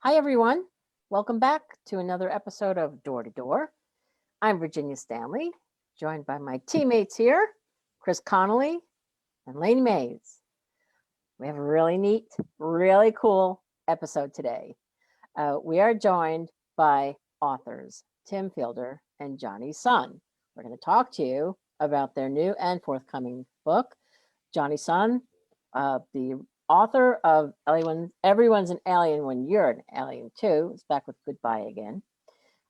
Hi, everyone. Welcome back to another episode of Door to Door. I'm Virginia Stanley, joined by my teammates here, Chris Connolly and Lainey Mays. We have a really neat, really cool episode today. We are joined by authors Tim Fielder and Jonny Sun. We're going to talk to you about their new and forthcoming book. Jonny Sun, the author of Everyone's an Alien When You're an Alien Too, is back with Goodbye Again,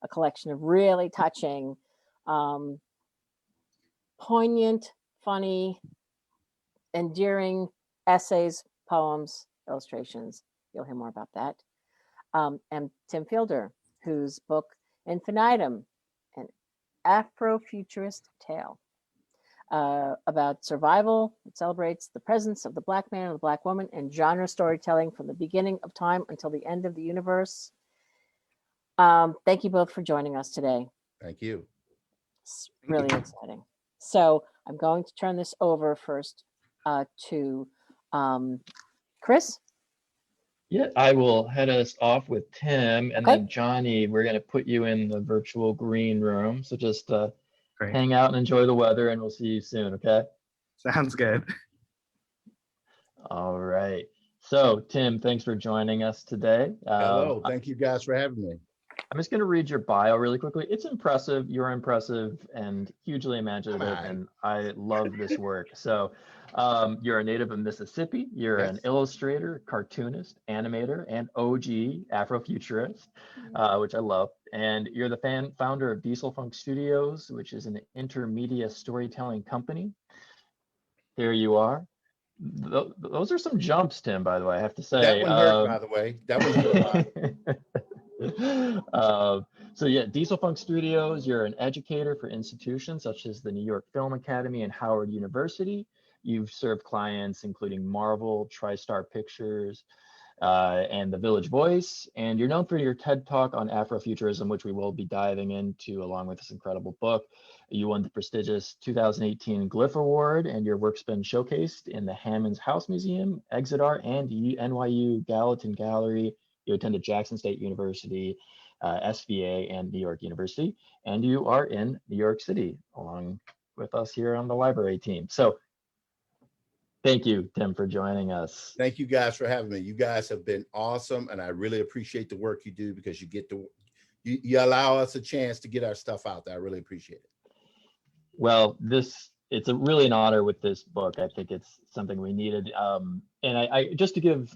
a collection of really touching, poignant, funny, endearing essays, poems, illustrations. You'll hear more about that. And Tim Fielder, whose book Infinitum, an Afrofuturist tale about survival. It celebrates the presence of the Black man and the Black woman and genre storytelling from the beginning of time until the end of the universe. Thank you both for joining us today. Thank you. It's really exciting. So I'm going to turn this over first to Chris. Yeah, I will head us off with Tim, and Okay. then Jonny, we're going to put you in the virtual green room. So just Great. hang out and enjoy the weather, and we'll see you soon, okay? Sounds good. All right. So, Tim, thanks for joining us today. Hello. Thank you guys for having me. I'm just going to read your bio really quickly. It's impressive. You're impressive and hugely imaginative, and I love this work. So you're a native of Mississippi. You're an illustrator, cartoonist, animator, and OG Afrofuturist, which I love. And you're the founder of Diesel Funk Studios, which is an intermedia storytelling company. There you are. Those are some jumps, Tim, by the way, I have to say. That one hurt, by the way. That one hurt a lot. So yeah, Diesel Funk Studios, you're an educator for institutions such as the New York Film Academy and Howard University. You've served clients including Marvel, TriStar Pictures, and The Village Voice. And you're known for your TED Talk on Afrofuturism, which we will be diving into along with this incredible book. You won the prestigious 2018 Glyph Award, and your work's been showcased in the Hammond's House Museum, Exit Art, and NYU Gallatin Gallery. You attended Jackson State University, SVA, and New York University, and you are in New York City along with us here on the library team. So thank you, Tim, for joining us. Thank you guys for having me. You guys have been awesome, and I really appreciate the work you do because you allow us a chance to get our stuff out there. I really appreciate it. Well, it's really an honor with this book. I think it's something we needed. And I just to give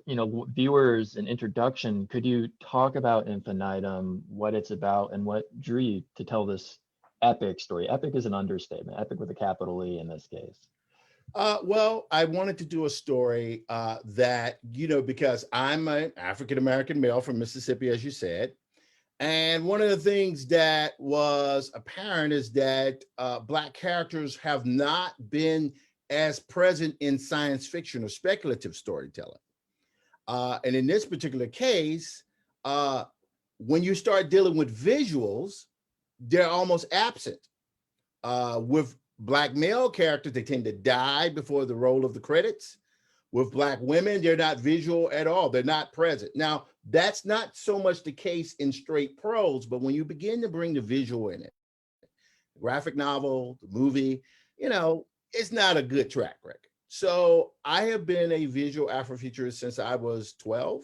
viewers an introduction, could you talk about Infinitum, what it's about, and what drew you to tell this epic story? Epic is an understatement. Epic with a capital E in this case. Well, I wanted to do a story that, because I'm an African-American male from Mississippi, as you said. And one of the things that was apparent is that Black characters have not been as present in science fiction or speculative storytelling. And in this particular case, when you start dealing with visuals, they're almost absent. With Black male characters, they tend to die before the roll of the credits. With Black women, they're not visual at all. They're not present. Now, that's not so much the case in straight prose, but when you begin to bring the visual in it, the graphic novel, the movie, it's not a good track record. So I have been a visual Afrofuturist since I was 12.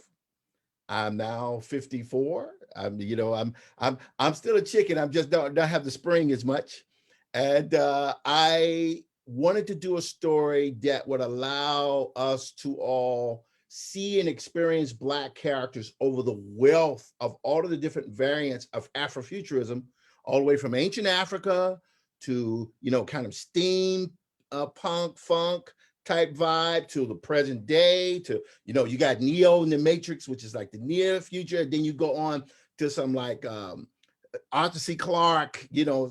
I'm now 54. I'm still a chicken. I'm just don't have the spring as much. And I wanted to do a story that would allow us to all see and experience Black characters over the wealth of all of the different variants of Afrofuturism, all the way from ancient Africa to, kind of steam, punk, funk type vibe, to the present day, to, you got Neo in the Matrix, which is like the near future. Then you go on to some like Arthur C. Clarke,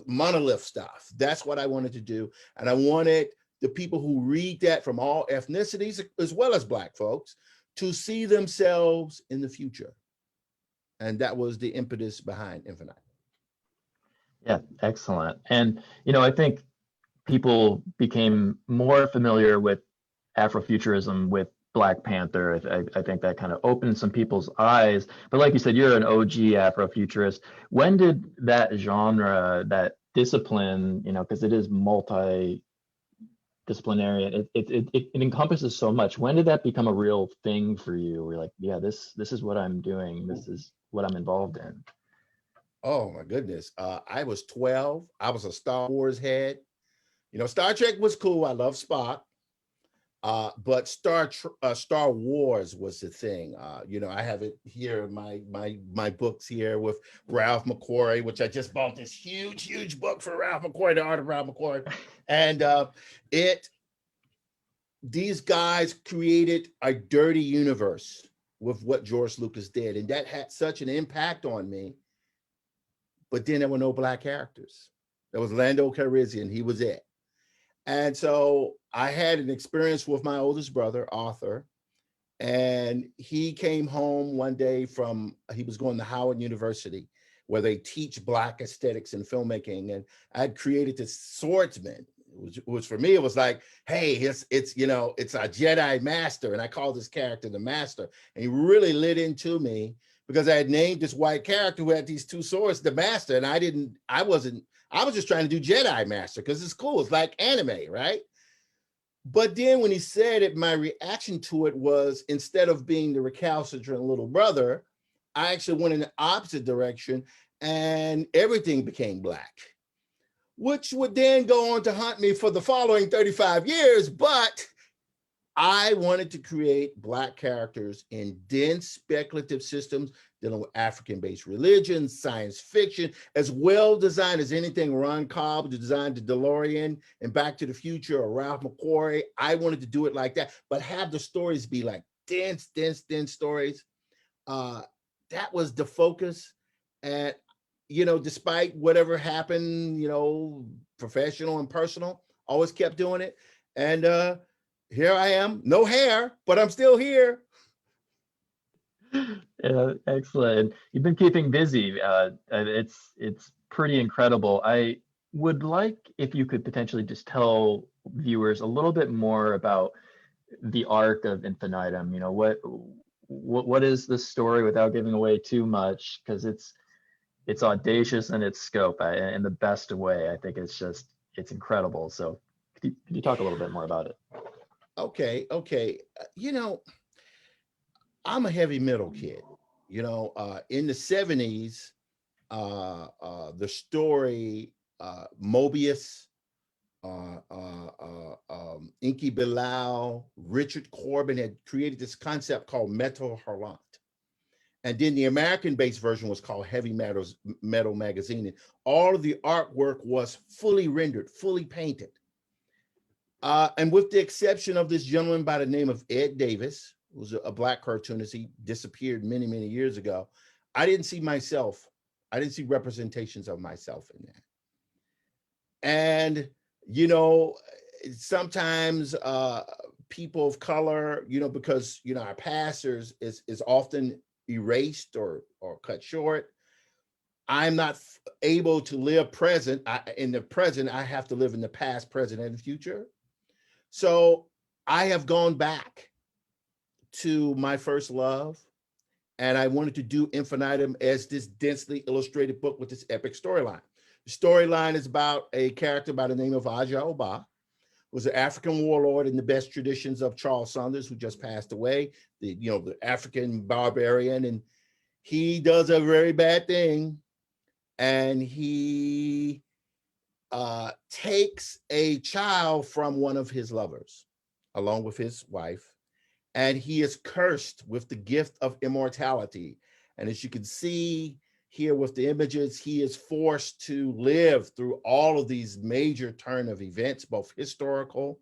monolith stuff. That's what I wanted to do. And I wanted the people who read that from all ethnicities, as well as Black folks, to see themselves in the future. And that was the impetus behind Infinite. Yeah, excellent. And, I think people became more familiar with Afrofuturism with Black Panther. I think that kind of opened some people's eyes. But like you said, you're an OG Afrofuturist. When did that genre, that discipline, because it is multidisciplinary, it encompasses so much. When did that become a real thing for you? We're like, yeah, this is what I'm doing. This is what I'm involved in. Oh my goodness. I was 12. I was a Star Wars head. Star Trek was cool. I love Spock. But Star Wars was the thing. I have it here in my books here with Ralph McQuarrie, which I just bought this huge book for Ralph McQuarrie, The Art of Ralph McQuarrie. And these guys created a dirty universe with what George Lucas did. And that had such an impact on me. But then there were no Black characters. There was Lando Calrissian. He was it. And so I had an experience with my oldest brother, Arthur, and he came home one day he was going to Howard University, where they teach Black aesthetics and filmmaking. And I had created this swordsman, which for me, it was like, hey, it's a Jedi master. And I called this character the Master. And he really lit into me because I had named this white character who had these two swords, the Master. And I was just trying to do Jedi Master because it's cool. It's like anime, right? But then when he said it, my reaction to it was, instead of being the recalcitrant little brother, I actually went in the opposite direction and everything became Black, which would then go on to haunt me for the following 35 years. But I wanted to create Black characters in dense speculative systems dealing with African-based religions, science fiction, as well designed as anything Ron Cobb designed, the DeLorean and Back to the Future, or Ralph McQuarrie. I wanted to do it like that, but have the stories be like dense stories. That was the focus. And, despite whatever happened, professional and personal, always kept doing it. And here I am, no hair, but I'm still here. Yeah, excellent. You've been keeping busy. And it's pretty incredible. I would like if you could potentially just tell viewers a little bit more about the arc of Infinitum. What is the story without giving away too much, because it's audacious in its scope, in the best way. I think it's incredible. So could you talk a little bit more about it? Okay. I'm a heavy metal kid. In the 70s, the story Mobius, Inky Bilal, Richard Corbin had created this concept called Metal Hurlant. And then the American-based version was called Heavy Metal Magazine. And all of the artwork was fully rendered, fully painted. And with the exception of this gentleman by the name of Ed Davis, who was a Black cartoonist, he disappeared many years ago. I didn't see representations of myself in that. And, sometimes people of color, because, our past is often erased or cut short. I'm not able to live present. In the present, I have to live in the past, present, and future. So I have gone back to my first love, and I wanted to do Infinitum as this densely illustrated book with this epic storyline. The storyline is about a character by the name of Aja Oba, who was an African warlord in the best traditions of Charles Saunders, who just passed away, the African barbarian, and he does a very bad thing, and he takes a child from one of his lovers, along with his wife, and he is cursed with the gift of immortality. And as you can see here with the images, he is forced to live through all of these major turn of events, both historical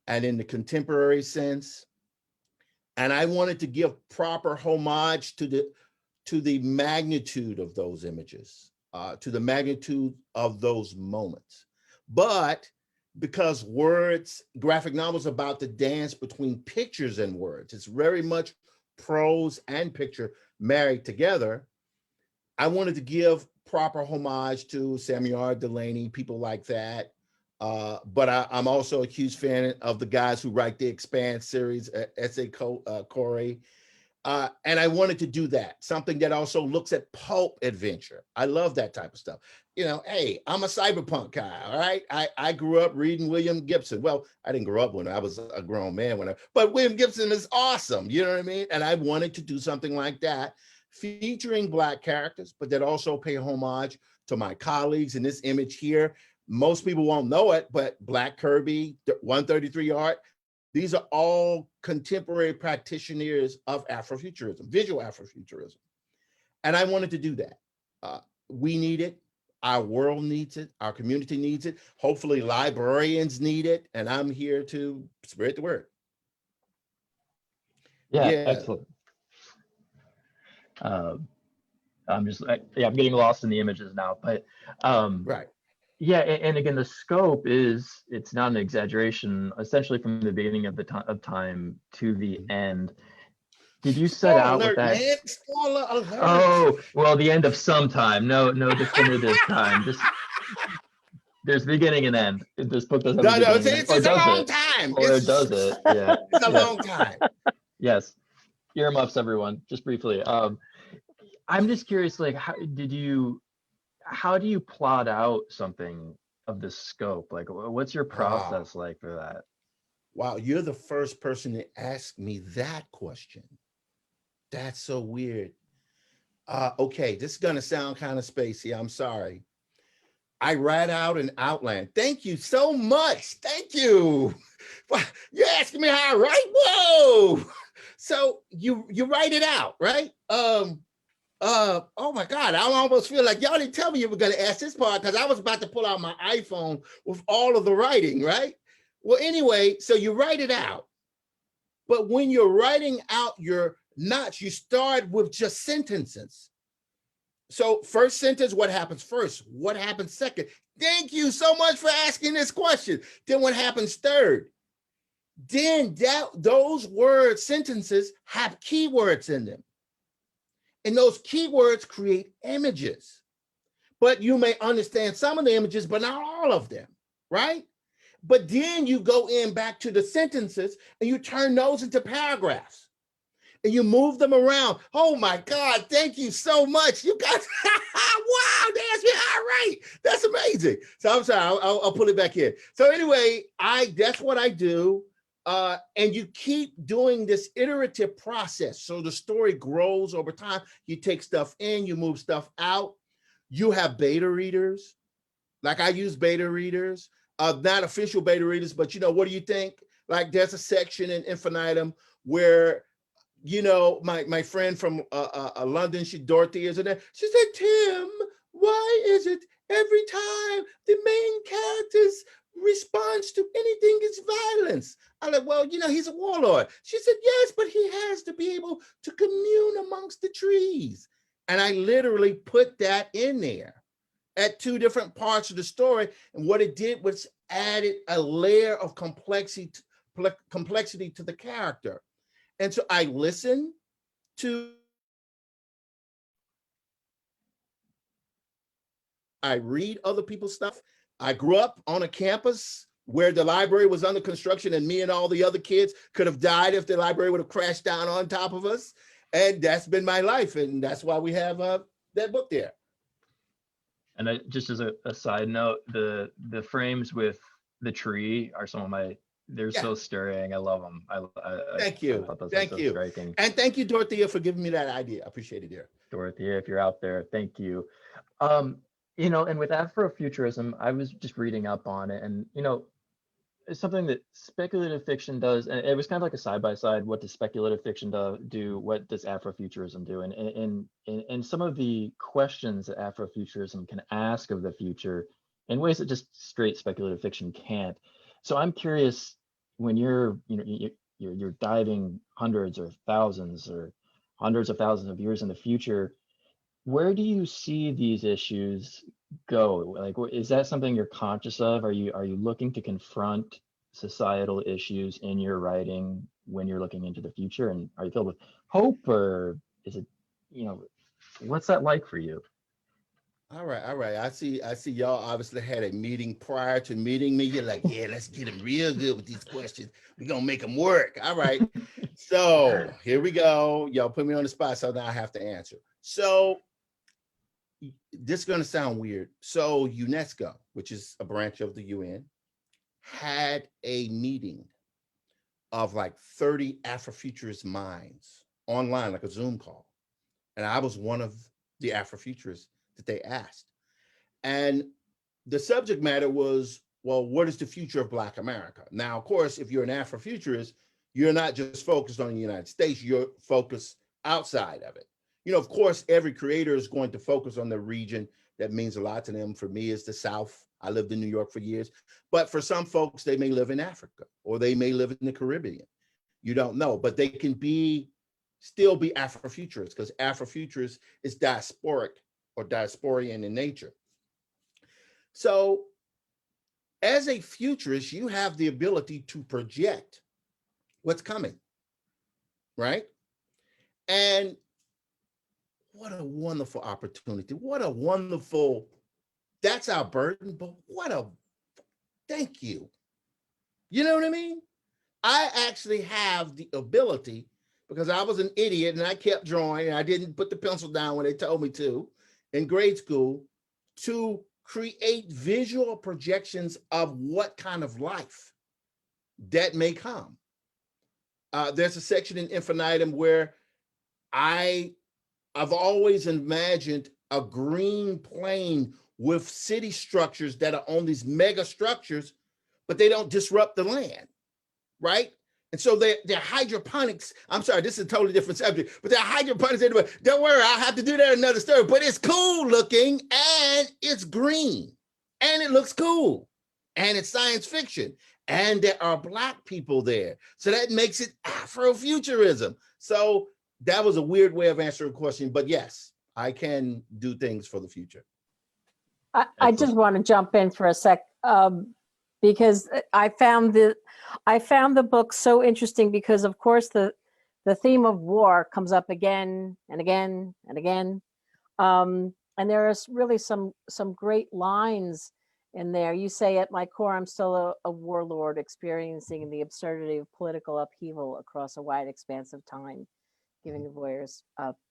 and in the contemporary sense. And I wanted to give proper homage to the magnitude of those images, to the magnitude of those moments. But because graphic novels about the dance between pictures and words, it's very much prose and picture married together. I wanted to give proper homage to Samuel Delaney, people like that, But I'm also a huge fan of the guys who write the Expand series, S.A. Corey. And I wanted to do that, something that also looks at pulp adventure. I love that type of stuff. You know, hey, I'm a cyberpunk guy, all right? I grew up reading William Gibson. Well, I didn't grow up when I was a grown man, but William Gibson is awesome, you know what I mean? And I wanted to do something like that, featuring Black characters, but that also pay homage to my colleagues. In this image here, most people won't know it, but Black Kirby, 133 art, these are all contemporary practitioners of Afrofuturism, visual Afrofuturism. And I wanted to do that. We need it. Our world needs it. Our community needs it. Hopefully librarians need it. And I'm here to spread the word. Yeah. Excellent. I'm getting lost in the images now, but right. Yeah, and again, the scope it's not an exaggeration, essentially from the beginning of time to the end. Did you set Spoiler out alert, with that? man. Spoiler alert. Oh, well, the end of some time. No definitive time. Just there's beginning and end. This book doesn't have a beginning and end. It's a long time. Or does it? Yeah. It's a long time. Yes. Earmuffs, everyone, just briefly. I'm just curious, like, how do you plot out something of this scope? Like, what's your process like for that? Wow, you're the first person to ask me that question. That's so weird. Okay, this is gonna sound kind of spacey. I'm sorry. I write out an outline. Thank you so much. Thank you. You're asking me how I write? Whoa. So you write it out, right? Oh my God, I almost feel like y'all didn't tell me you were gonna ask this part because I was about to pull out my iPhone with all of the writing, right? Well, anyway, so you write it out. But when you're writing out your knots, you start with just sentences. So first sentence, what happens first? What happens second? Thank you so much for asking this question. Then what happens third? Then those words, sentences have keywords in them. And those keywords create images. But you may understand some of the images, but not all of them, right? But then you go in back to the sentences and you turn those into paragraphs and you move them around. Oh my God, thank you so much. You guys, wow, that's all right. That's amazing. So I'm sorry, I'll put it back in. So anyway, that's what I do. And you keep doing this iterative process. So the story grows over time. You take stuff in, you move stuff out. You have beta readers. Like I use beta readers. Not official beta readers, but what do you think? Like there's a section in Infinitum where, my friend from London, Dorothy is in there. She said, Tim, why is it every time the main character's response to anything is violence? I'm like, well, he's a warlord. She said, yes, but he has to be able to commune amongst the trees. And I literally put that in there at two different parts of the story. And what it did was added a layer of complexity to the character. And so I listen to, I read other people's stuff. I grew up on a campus where the library was under construction and me and all the other kids could have died if the library would have crashed down on top of us. And that's been my life. And that's why we have that book there. And just as a side note, the frames with the tree are some of they're so stirring. I love them. Thank you. Thank you. Striking. And thank you, Dorothea, for giving me that idea. I appreciate it, dear. Dorothea, if you're out there, thank you. And with Afrofuturism, I was just reading up on it, and it's something that speculative fiction does, and it was kind of like a side-by-side. What does speculative fiction do? What does Afrofuturism do? And some of the questions that Afrofuturism can ask of the future in ways that just straight speculative fiction can't. So I'm curious, when you're diving hundreds or thousands or hundreds of thousands of years in the future, where do you see these issues go? Like, is that something you're conscious of? Are you looking to confront societal issues in your writing when you're looking into the future? And are you filled with hope, or is it, what's that like for you? All right, all right. I see y'all obviously had a meeting prior to meeting me. You're like, yeah, let's get them real good with these questions. We're gonna make them work. All right. So here we go. Y'all put me on the spot, so now I have to answer. So this is gonna sound weird. So UNESCO, which is a branch of the UN, had a meeting of like 30 Afrofuturist minds online, like a Zoom call. And I was one of the Afrofuturists that they asked. And the subject matter was, well, what is the future of Black America? Now, of course, if you're an Afrofuturist, you're not just focused on the United States, you're focused outside of it. You know, of course, every creator is going to focus on the region that means a lot to them. For me, it's the South. I lived in New York for years. But for some folks, they may live in Africa or they may live in the Caribbean. You don't know, but they can still be Afrofuturists, because Afrofuturist is diasporic or diasporian in nature. So as a futurist, you have the ability to project what's coming, right? And what a wonderful opportunity. What a wonderful, that's our burden, but what a, thank you. You know what I mean? I actually have the ability, because I was an idiot and I kept drawing and I didn't put the pencil down when they told me to in grade school, to create visual projections of what kind of life that may come. There's a section in Infinitum where I've always imagined a green plain with city structures that are on these mega structures, but they don't disrupt the land, right? And so they're hydroponics. I'm sorry, this is a totally different subject, but they're hydroponics anyway. Don't worry, I'll have to do that in another story. But it's cool looking and it's green and it looks cool and it's science fiction. And there are Black people there. So that makes it Afrofuturism. So that was a weird way of answering a question, but yes, I can do things for the future. I just want to jump in for a sec, because I found the book so interesting, because of course the theme of war comes up again and again and again, and there is really some great lines in there. You say, at my core, I'm still a warlord experiencing the absurdity of political upheaval across a wide expanse of time, giving the voyeurs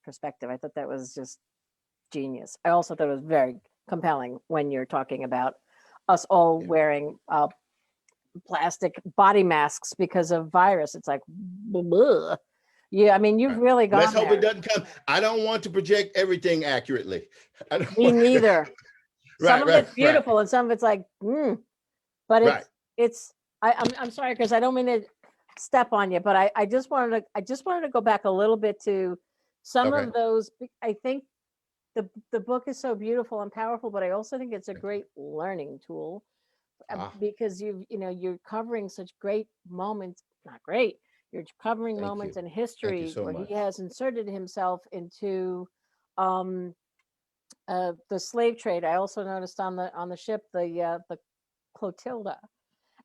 perspective. I thought that was just genius. I also thought it was very compelling when you're talking about us all wearing plastic body masks because of virus. It's like, bleh. Yeah, I mean, you've really gone Let's hope there. it doesn't come. I don't want to project everything accurately. Me neither. Some of it's beautiful and some of it's like, but it's. I'm sorry, Chris. I don't mean to step on you, but I just wanted to go back a little bit to some of those. I think the book is so beautiful and powerful, but I also think it's a great learning tool, because you're covering such great moments. Not great. You're covering moments in history where he has inserted himself into the slave trade. I also noticed on the ship the Clotilda.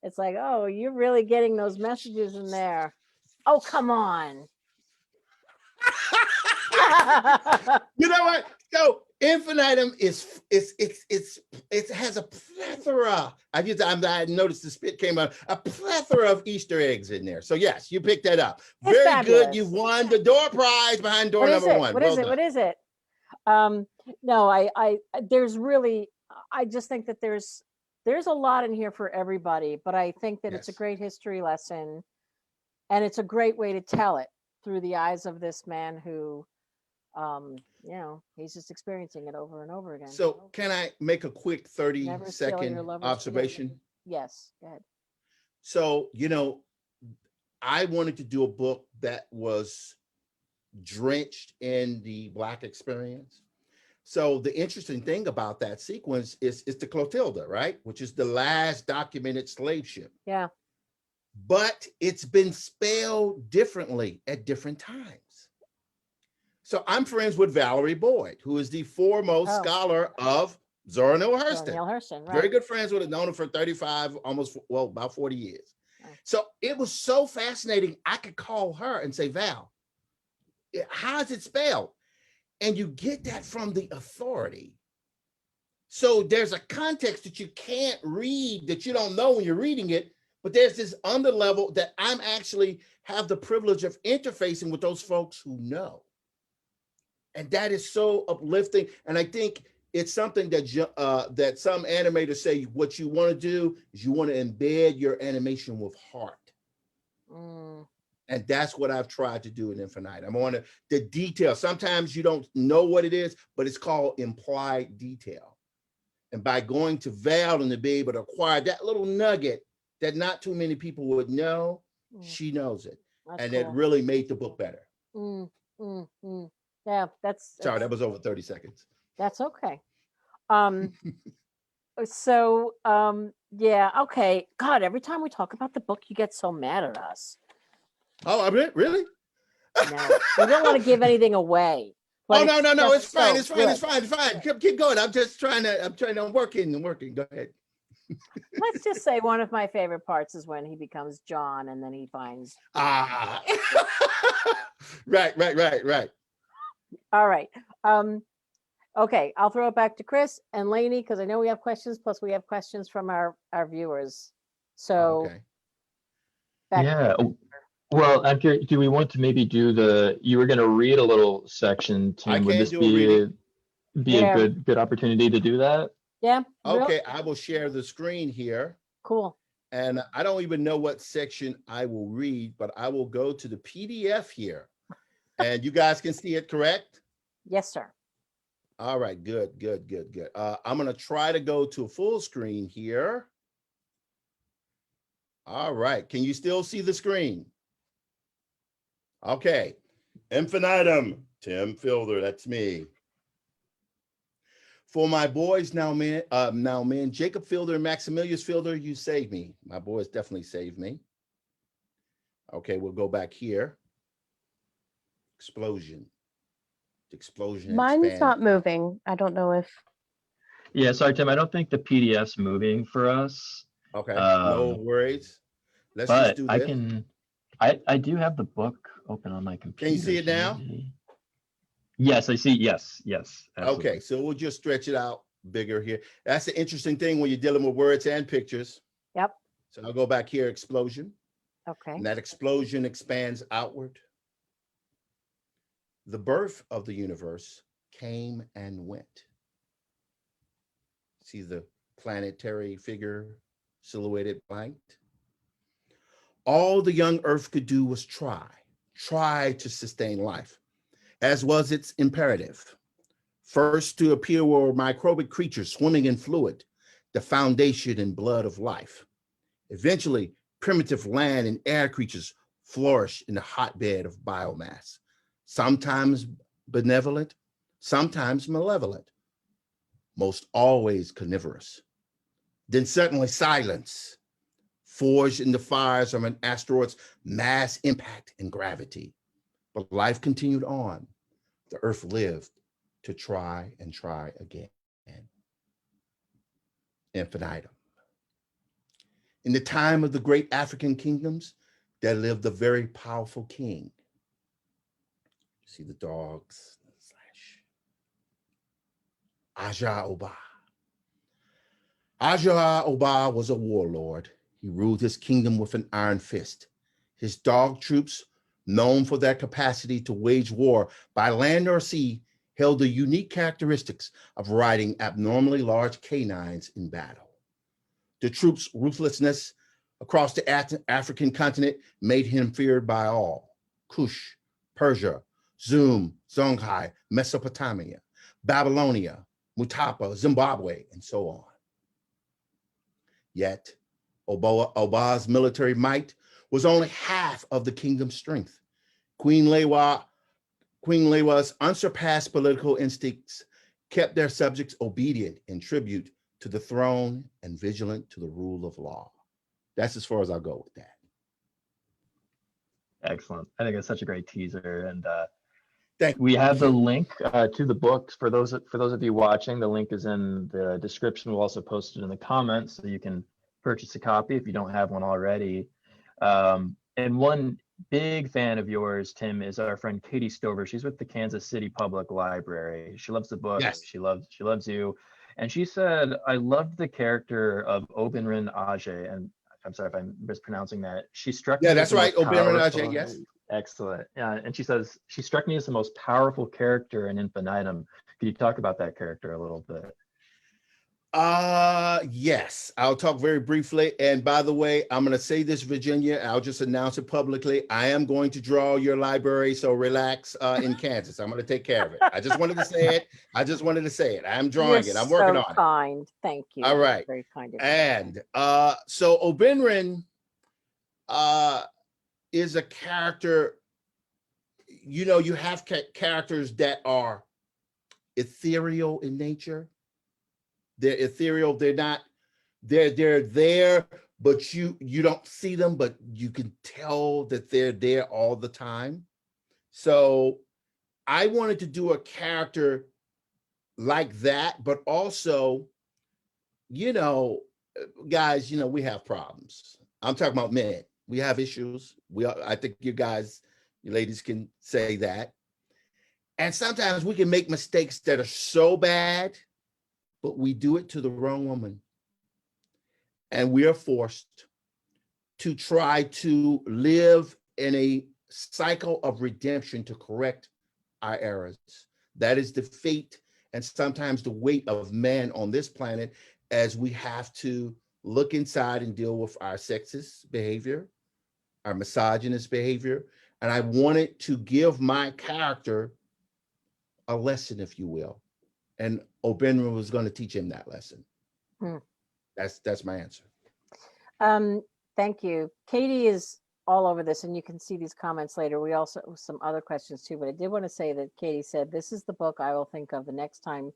It's like, oh, you're really getting those messages in there. Oh, come on. You know what? So Infinitum it has a plethora. I noticed the spit came out, a plethora of Easter eggs in there. So yes, you picked that up. It's Very fabulous. good. You've won the door prize behind door number one. What is it? No, I there's really, I just think that there's a lot in here for everybody, but I think that it's a great history lesson, and it's a great way to tell it through the eyes of this man who, he's just experiencing it over and over again. So can I make a quick 30-second observation? Yes, go ahead. So, I wanted to do a book that was drenched in the Black experience. So the interesting thing about that sequence is the Clotilda, right? Which is the last documented slave ship. Yeah. But it's been spelled differently at different times. So I'm friends with Valerie Boyd, who is the foremost scholar of Zora Neale Hurston. Very good friends with her, known her for 35, about 40 years. Right. So it was so fascinating. I could call her and say, Val, how is it spelled? And you get that from the authority So there's a context that you can't read, that you don't know when you're reading it, but there's this under level that I'm actually have the privilege of interfacing with those folks who know. And that is so uplifting. And I think it's something that that some animators say what you want to do is you want to embed your animation with heart. Mm. And that's what I've tried to do in Infinitum. I want the detail. Sometimes you don't know what it is, but it's called implied detail. And by going to Val and to be able to acquire that little nugget that not too many people would know, she knows it. That's and cool. it really made the book better. Yeah, Sorry, that was over 30 seconds. That's okay. Yeah, okay. God, every time we talk about the book, you get so mad at us. Oh, I really? No, we don't want to give anything away. Oh, no, it's fine. It's good. fine. Keep going. I'm working. Go ahead. Let's just say one of my favorite parts is when he becomes John and then he finds. Right. All right. Okay, I'll throw it back to Chris and Lainey because I know we have questions. Plus, we have questions from our viewers. So, okay. Yeah. Well, I'm curious, do we want to maybe do you were going to read a little section, Tim. Would this be a good opportunity to do that? Yeah. Okay, I will share the screen here. Cool. And I don't even know what section I will read, but I will go to the PDF here. And you guys can see it, correct? Yes, sir. All right, good. I'm going to try to go to a full screen here. All right, can you still see the screen? Okay, Infinitum, Tim Fielder, that's me. For my boys now men, Jacob Fielder and Maximilius Fielder, you saved me. My boys definitely saved me. Okay, we'll go back here. Explosion. Mine's not moving. I don't know if. Yeah, sorry, Tim. I don't think the PDF's moving for us. Okay, no worries. Let's just do this. I do have the book open on my computer. Can you see it now? Yes, I see. Yes. Absolutely. Okay, so we'll just stretch it out bigger here. That's the interesting thing when you're dealing with words and pictures. Yep. So I'll go back here, explosion. Okay. And that explosion expands outward. The birth of the universe came and went. See the planetary figure silhouetted blanked. All the young earth could do was try to sustain life, as was its imperative. First to appear were microbic creatures swimming in fluid, the foundation and blood of life. Eventually, primitive land and air creatures flourished in the hotbed of biomass, sometimes benevolent, sometimes malevolent, most always carnivorous. Then suddenly silence, forged in the fires of an asteroid's mass impact and gravity. But life continued on. The earth lived to try and try again. Infinitum. In the time of the great African kingdoms, there lived a very powerful king. See the dogs, Aja Oba. Aja Oba was a warlord. He ruled his kingdom with an iron fist. His dog troops, known for their capacity to wage war by land or sea, held the unique characteristics of riding abnormally large canines in battle. The troops' ruthlessness across the African continent made him feared by all. Kush, Persia, Zoom, Songhai, Mesopotamia, Babylonia, Mutapa, Zimbabwe, and so on. Yet, Oba's military might was only half of the kingdom's strength. Queen Lewa's unsurpassed political instincts kept their subjects obedient in tribute to the throne and vigilant to the rule of law. That's as far as I'll go with that. Excellent. I think it's such a great teaser, and Thank we have you. the link to the books for those of you watching. The link is in the description. We'll also post it in the comments so you can purchase a copy if you don't have one already. And one big fan of yours, Tim, is our friend Katie Stover. She's with the Kansas City Public Library. She loves the book. Yes. She loves you. And she said, I loved the character of Obenrin Ajay, and I'm sorry if I'm mispronouncing that. She struck Yeah, me as that's the right. most Oberyn Ajay, powerful. yes. Excellent. Yeah, and she says, she struck me as the most powerful character in Infinitum. Could you talk about that character a little bit? Yes, I'll talk very briefly. And by the way, I'm going to say this, Virginia, I'll just announce it publicly. I am going to draw your library, so relax in Kansas. I'm going to take care of it. I just wanted to say it. I just wanted to say it. I'm You're drawing it. I'm working so on it. kind. Thank you. All right. Very kind of you. And so Obenrin is a character, you know, you have characters that are ethereal in nature. They're ethereal. They're not, they're there, but you don't see them, but you can tell that they're there all the time. So I wanted to do a character like that, but also, you know, guys, you know, we have problems. I'm talking about men. We have issues. I think you guys, you ladies can say that. And sometimes we can make mistakes that are so bad, but we do it to the wrong woman. And we are forced to try to live in a cycle of redemption to correct our errors. That is the fate and sometimes the weight of man on this planet, as we have to look inside and deal with our sexist behavior, our misogynist behavior. And I wanted to give my character a lesson, if you will. And Obenrin was going to teach him that lesson. Hmm. That's my answer. Thank you. Katie is all over this, and you can see these comments later. We also some other questions too, but I did want to say that Katie said, this is the book I will think of the next time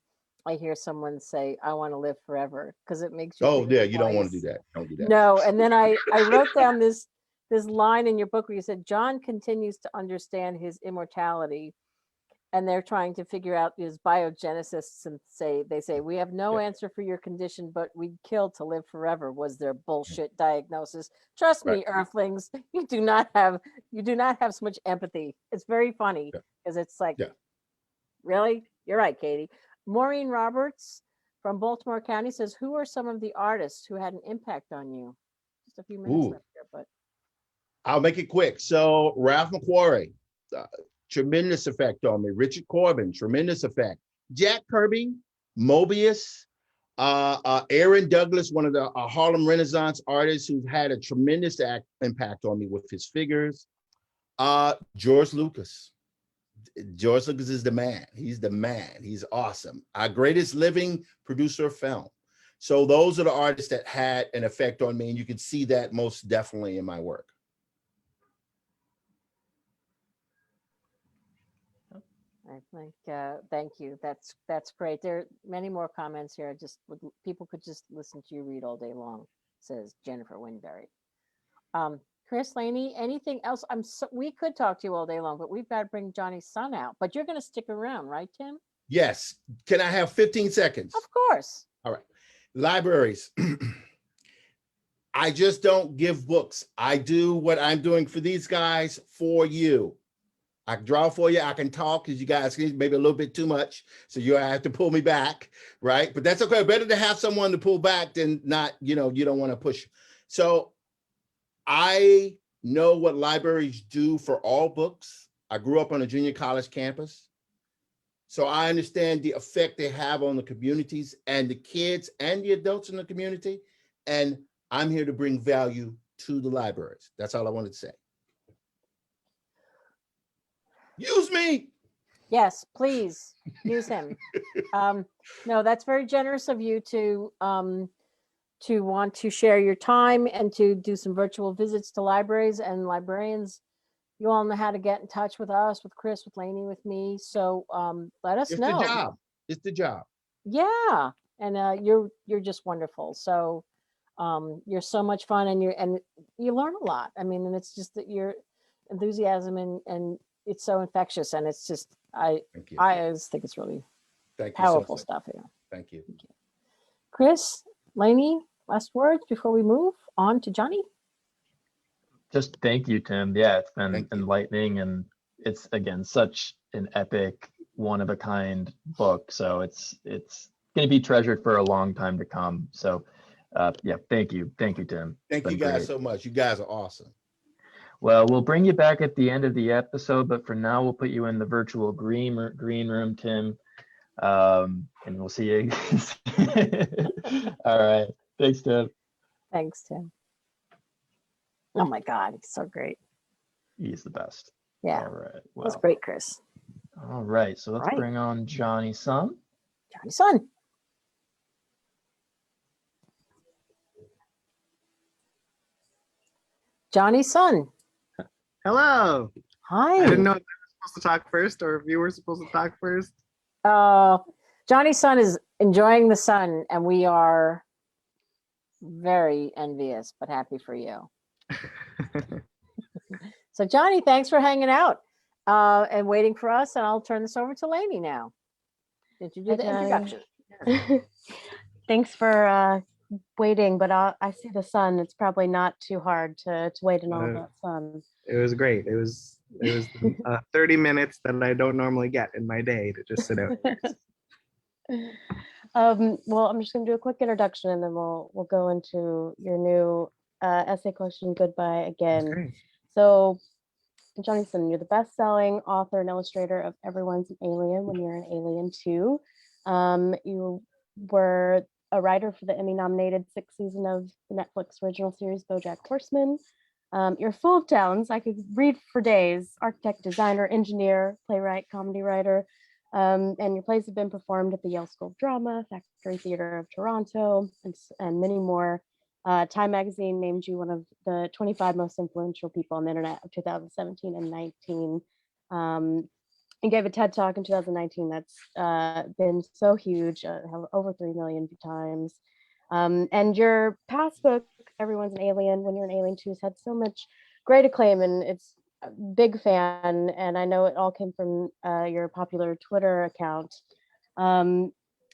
I hear someone say, I want to live forever, because it makes you Oh, think yeah, you don't want to twice. do that. Don't do that. No, and then I wrote down this line in your book where you said, John continues to understand his immortality, and they're trying to figure out his biogenetists, and they say we have no answer for your condition, but we'd kill to live forever, was their bullshit diagnosis. Trust me, Earthlings, you do not have so much empathy. It's very funny because it's like, really? You're right, Katie. Maureen Roberts from Baltimore County says, who are some of the artists who had an impact on you? Just a few minutes left here, but I'll make it quick. So Ralph McQuarrie, tremendous effect on me. Richard Corbin, tremendous effect. Jack Kirby, Mobius, Aaron Douglas, one of the Harlem Renaissance artists who had a tremendous impact on me with his figures. George Lucas. George Lucas is the man. He's the man. He's awesome. Our greatest living producer of film. So those are the artists that had an effect on me, and you can see that most definitely in my work. I think, thank you. That's great. There are many more comments here. People could just listen to you read all day long, says Jennifer Winberry. Chris Laney, anything else? We could talk to you all day long, but we've got to bring Jonny Sun out. But you're going to stick around, right, Tim? Yes. Can I have 15 seconds? Of course. All right. Libraries. I just don't give books. I do what I'm doing for these guys for you. I can draw for you. I can talk because you guys maybe a little bit too much. So you have to pull me back, right? But that's okay. Better to have someone to pull back than not, you don't want to push. So I know what libraries do for all books. I grew up on a junior college campus. So I understand the effect they have on the communities and the kids and the adults in the community. And I'm here to bring value to the libraries. That's all I wanted to say. Use me. Yes, please use him. No, that's very generous of you to want to share your time and to do some virtual visits to libraries and librarians. You all know how to get in touch with us, with Chris, with Lainey, with me. So let us know. It's the job. It's the job. Yeah, and you're just wonderful. So you're so much fun, and you learn a lot. I mean, and it's just that your enthusiasm and it's so infectious, and it's just I just think it's really powerful stuff here. Thank you. Chris, Lainey, last words before we move on to Jonny. Just thank you, Tim. Yeah, it's been enlightening, and it's again such an epic, one of a kind book. So it's going to be treasured for a long time to come. So yeah, thank you, Tim. Thank you Been guys great. so much. You guys are awesome. Well, we'll bring you back at the end of the episode, but for now, we'll put you in the virtual green room, Tim, and we'll see you. All right. Thanks, Tim. Thanks, Tim. Oh my God, he's so great. He's the best. Yeah, All right. Well, that's great, Chris. all right. So let's Right. bring on Jonny Sun. Jonny Sun. Jonny Sun. Hello. Hi. I didn't know if I was supposed to talk first or if you were supposed to talk first. Jonny Sun is enjoying the sun, and we are very envious, but happy for you. So, Jonny, thanks for hanging out and waiting for us. And I'll turn this over to Lainey now. Did you do the introduction? Thanks for waiting, but I see the sun. It's probably not too hard to wait in all that sun. It was great. It was 30 minutes that I don't normally get in my day to just sit out. Well, I'm just going to do a quick introduction, and then we'll go into your new essay collection, Goodbye Again. So, Jonny Sun, you're the best-selling author and illustrator of Everyone's an Alien When You're an Alien Too. You were a writer for the Emmy-nominated 6th season of the Netflix original series BoJack Horseman. You're full of talents. I could read for days. Architect, designer, engineer, playwright, comedy writer. And your plays have been performed at the Yale School of Drama, Factory Theatre of Toronto, and many more. Time Magazine named you one of the 25 most influential people on the internet of 2017 and 19. You gave a TED Talk in 2019 that's been so huge, have over 3 million times. And your past book, Everyone's an Alien, When You're an Alien Too, has had so much great acclaim, and it's a big fan. And I know it all came from your popular Twitter account.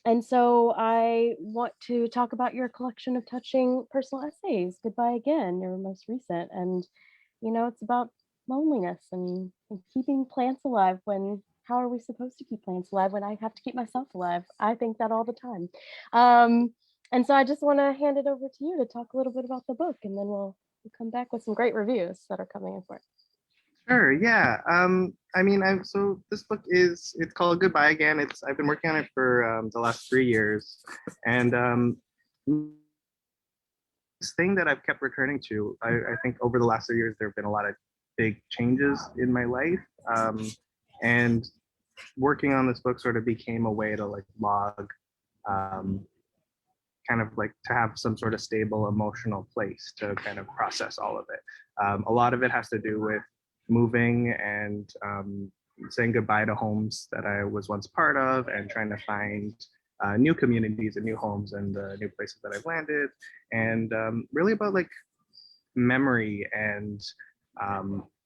And so I want to talk about your collection of touching personal essays, Goodbye Again, your most recent. And, you know, it's about loneliness and keeping plants alive when, how are we supposed to keep plants alive when I have to keep myself alive? I think that all the time. And so I just want to hand it over to you to talk a little bit about the book, and then we'll come back with some great reviews that are coming in for it. Sure, yeah. I mean, so this book it's called Goodbye Again. I've been working on it for the last 3 years, and this thing that I've kept returning to. I think over the last 3 years there have been a lot of big changes in my life, and working on this book sort of became a way to like log, kind of like to have some sort of stable emotional place to kind of process all of it. A lot of it has to do with moving and saying goodbye to homes that I was once part of, and trying to find new communities and new homes and new places that I've landed, and really about like memory and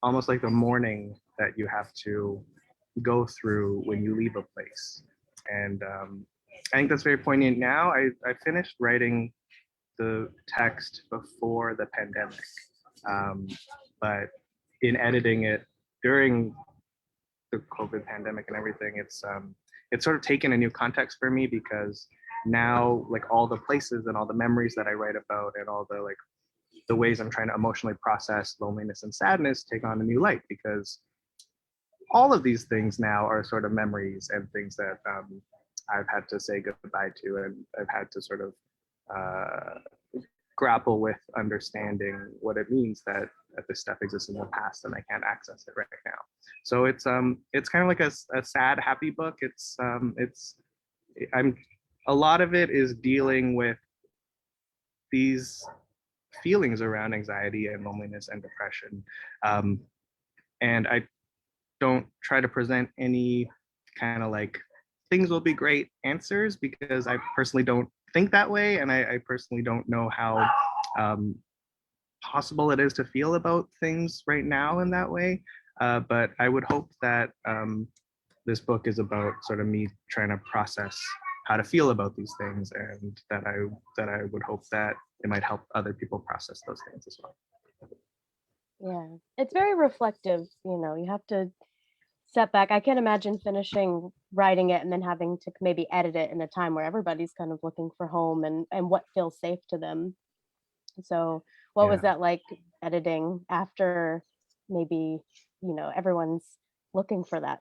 almost like the mourning that you have to go through when you leave a place. And I think that's very poignant now. I finished writing the text before the pandemic, but in editing it during the COVID pandemic and everything, it's sort of taken a new context for me, because now like all the places and all the memories that I write about and all the like the ways I'm trying to emotionally process loneliness and sadness take on a new light, because all of these things now are sort of memories and things that I've had to say goodbye to, and I've had to sort of grapple with understanding what it means that this stuff exists in the past and I can't access it right now. So it's kind of like a sad, happy book. A lot of it is dealing with these feelings around anxiety and loneliness and depression. And I don't try to present any kind of like things will be great answers, because I personally don't think that way, and I personally don't know how possible it is to feel about things right now in that way. But I would hope that this book is about sort of me trying to process how to feel about these things, and that I would hope that it might help other people process those things as well. Yeah, it's very reflective. You know, you have to setback. I can't imagine finishing writing it and then having to maybe edit it in a time where everybody's kind of looking for home and what feels safe to them. So what was Yeah. that like editing after maybe, everyone's looking for that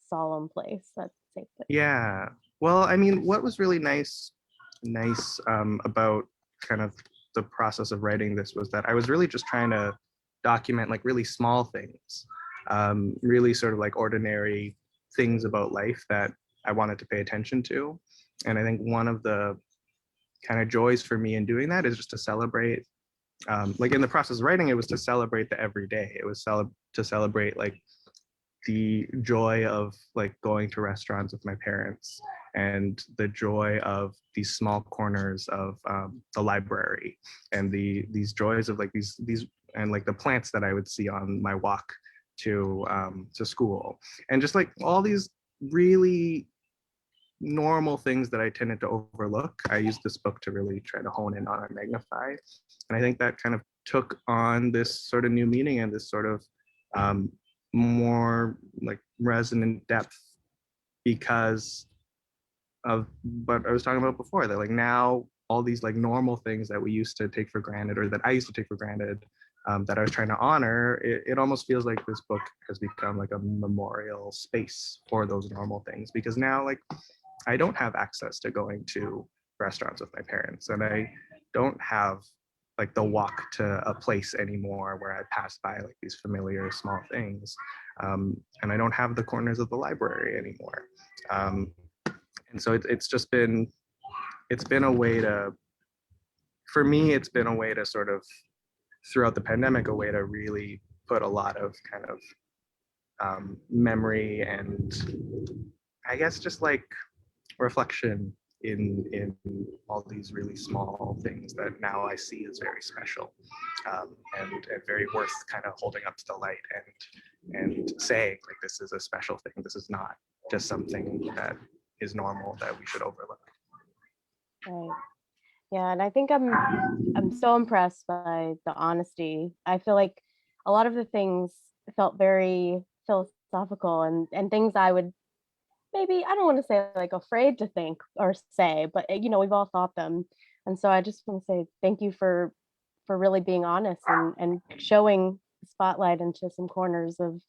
solemn place, that safe place? Yeah. Well, I mean, what was really nice about kind of the process of writing this was that I was really just trying to document like really small things, really sort of like ordinary things about life that I wanted to pay attention to. And I think one of the kind of joys for me in doing that is just to celebrate, like in the process of writing, it was to celebrate the everyday. It was to celebrate like the joy of like going to restaurants with my parents and the joy of these small corners of the library and these joys of like these and like the plants that I would see on my walk to school, and just like all these really normal things that I tended to overlook. I used this book to really try to hone in on and magnify, and I think that kind of took on this sort of new meaning and this sort of more like resonant depth because of what I was talking about before, that like now all these like normal things that we used to take for granted, or that I used to take for granted, that I was trying to honor, it almost feels like this book has become like a memorial space for those normal things, because now like I don't have access to going to restaurants with my parents, and I don't have like the walk to a place anymore where I pass by like these familiar small things. And I don't have the corners of the library anymore. And so it's just been, it's been a way to, for me, it's been a way to sort of, throughout the pandemic, a way to really put a lot of kind of memory and I guess just like reflection in all these really small things that now I see as very special, and very worth kind of holding up to the light and saying like this is a special thing. This is not just something that is normal that we should overlook. Right. Yeah, and I think I'm so impressed by the honesty. I feel like a lot of the things felt very philosophical and things I would maybe, I don't want to say like afraid to think or say, but we've all thought them. And so I just want to say thank you for really being honest and showing the spotlight into some corners of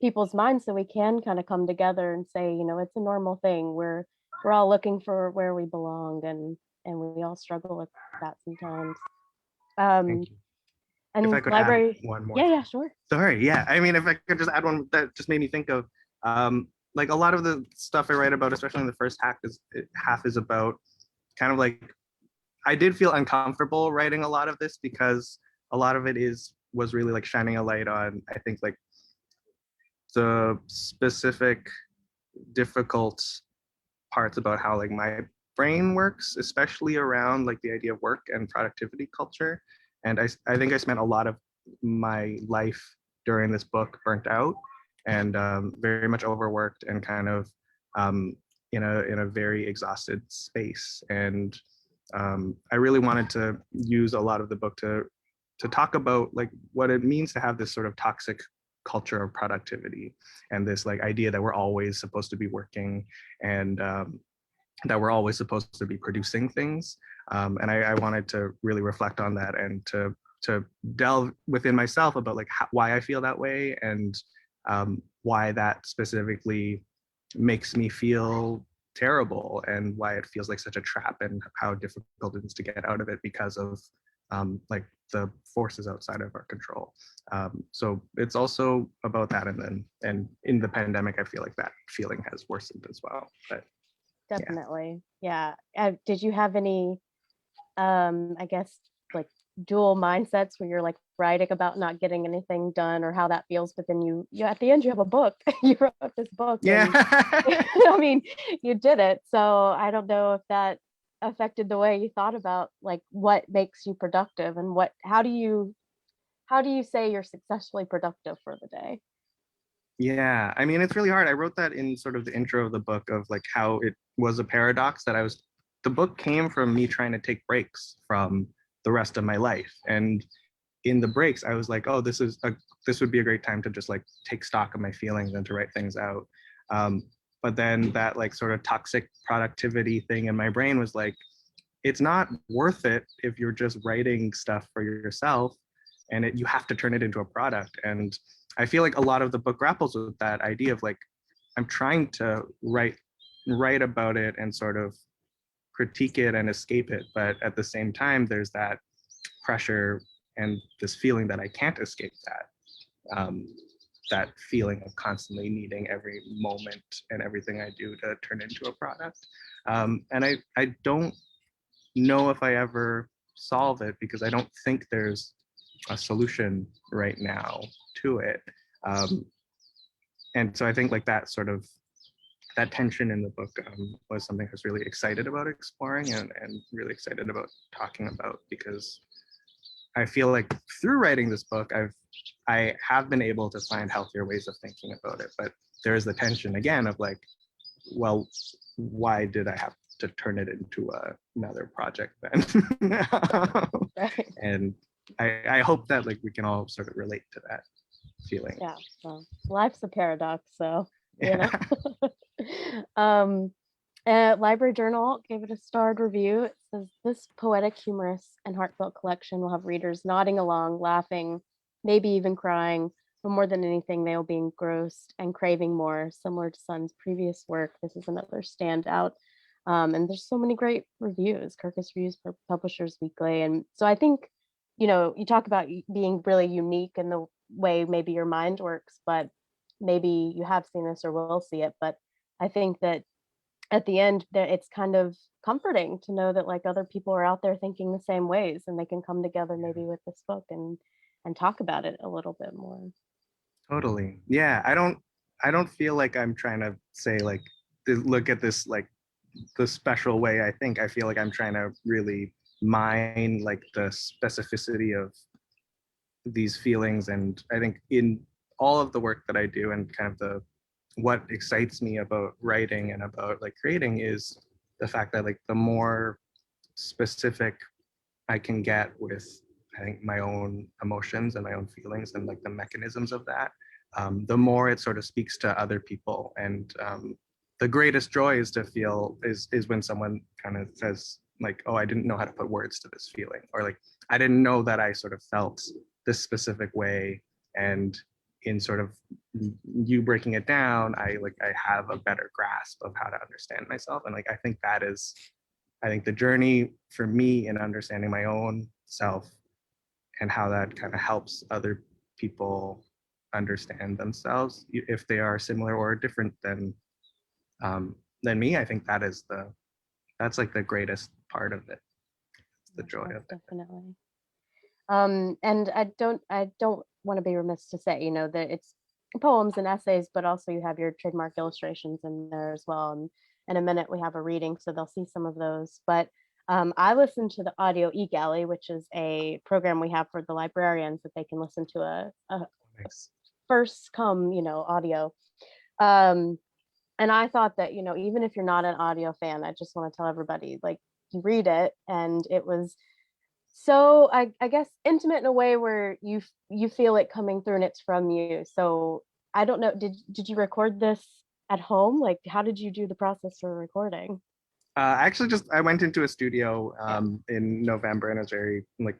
people's minds so we can kind of come together and say, it's a normal thing. We're all looking for where we belong, and we all struggle with that sometimes. Thank you. And if I could library, add one more yeah, sure. Sorry, yeah. I mean, if I could just add one that just made me think of, like a lot of the stuff I write about, especially in the first half is about kind of like, I did feel uncomfortable writing a lot of this because a lot of it was really like shining a light on, I think, like the specific difficult parts about how like my brain works, especially around like the idea of work and productivity culture. And I think I spent a lot of my life during this book burnt out and very much overworked and kind of in a very exhausted space. And I really wanted to use a lot of the book to talk about like what it means to have this sort of toxic culture of productivity and this like idea that we're always supposed to be working and that we're always supposed to be producing things. And I wanted to really reflect on that and to delve within myself about like why I feel that way and why that specifically makes me feel terrible and why it feels like such a trap and how difficult it is to get out of it because of like the forces outside of our control. So it's also about that. And in the pandemic, I feel like that feeling has worsened as well. But Definitely. Yeah. Did you have any, I guess, like dual mindsets where you're like writing about not getting anything done or how that feels, but then you at the end you have a book. You wrote this book. yeah. I mean, you did it. So I don't know if that affected the way you thought about like what makes you productive and how do you say you're successfully productive for the day? Yeah, I mean, it's really hard. I wrote that in sort of the intro of the book of like how it was a paradox that the book came from me trying to take breaks from the rest of my life. And in the breaks, I was like, oh, this would be a great time to just like take stock of my feelings and to write things out. But then that like sort of toxic productivity thing in my brain was like, it's not worth it if you're just writing stuff for yourself, and you have to turn it into a product. And I feel like a lot of the book grapples with that idea of like, I'm trying to write about it and sort of critique it and escape it, but at the same time there's that pressure and this feeling that I can't escape that feeling of constantly needing every moment and everything I do to turn into a product. And I don't know if I ever solve it, because I don't think there's a solution right now to it. And so I think like that sort of that tension in the book was something I was really excited about exploring and really excited about talking about, because I feel like through writing this book, I have been able to find healthier ways of thinking about it. But there is the tension again of like, well, why did I have to turn it into another project then? Right. And I hope that like we can all sort of relate to that feeling. Yeah, well, life's a paradox, so you Yeah. know. Library Journal gave it a starred review. It says this poetic, humorous, and heartfelt collection will have readers nodding along, laughing, maybe even crying, but more than anything, they will be engrossed and craving more. Similar to Sun's previous work, this is another standout. And there's so many great reviews, Kirkus Reviews for Publishers Weekly. And so I think, you know, you talk about being really unique in the way maybe your mind works, but maybe you have seen this or will see it. But I think that at the end, it's kind of comforting to know that like other people are out there thinking the same ways, and they can come together maybe with this book and talk about it a little bit more. Totally. Yeah. I don't feel like I'm trying to say like, look at this like the special way I think. I feel like I'm trying to really mine like the specificity of these feelings. And I think in all of the work that I do and kind of what excites me about writing and about like creating is the fact that like the more specific I can get with, I think, my own emotions and my own feelings and like the mechanisms of that, the more it sort of speaks to other people. And the greatest joy is to feel is when someone kind of says like, oh, I didn't know how to put words to this feeling, or like, I didn't know that I sort of felt this specific way. And in sort of you breaking it down, I have a better grasp of how to understand myself. And like, I think the journey for me in understanding my own self and how that kind of helps other people understand themselves, if they are similar or different than me, I think that's like the greatest part of it. It's the joy of it. Definitely. And I don't want to be remiss to say, you know, that it's poems and essays, but also you have your trademark illustrations in there as well. And in a minute we have a reading, so they'll see some of those. But I listen to the audio eGalley, which is a program we have for the librarians that they can listen to a Nice. first come, you know, audio. And I thought that, you know, even if you're not an audio fan, I just want to tell everybody, like, you read it and it was so I guess intimate in a way where you feel it coming through and it's from you. So I don't know, did you record this at home? Like, how did you do the process for recording? Actually, I went into a studio in November, and it was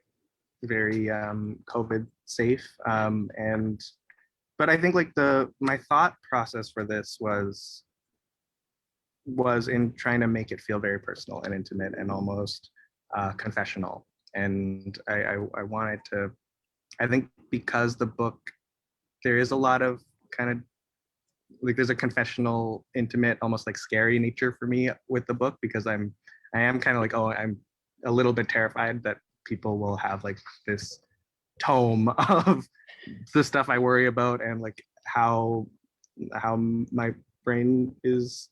very COVID safe. But I think like my thought process for this was in trying to make it feel very personal and intimate and almost confessional. And I wanted to, I think because the book, there is a lot of kind of like, there's a confessional, intimate, almost like scary nature for me with the book, because I am kind of like, oh, I'm a little bit terrified that people will have like this tome of the stuff I worry about and like how my brain is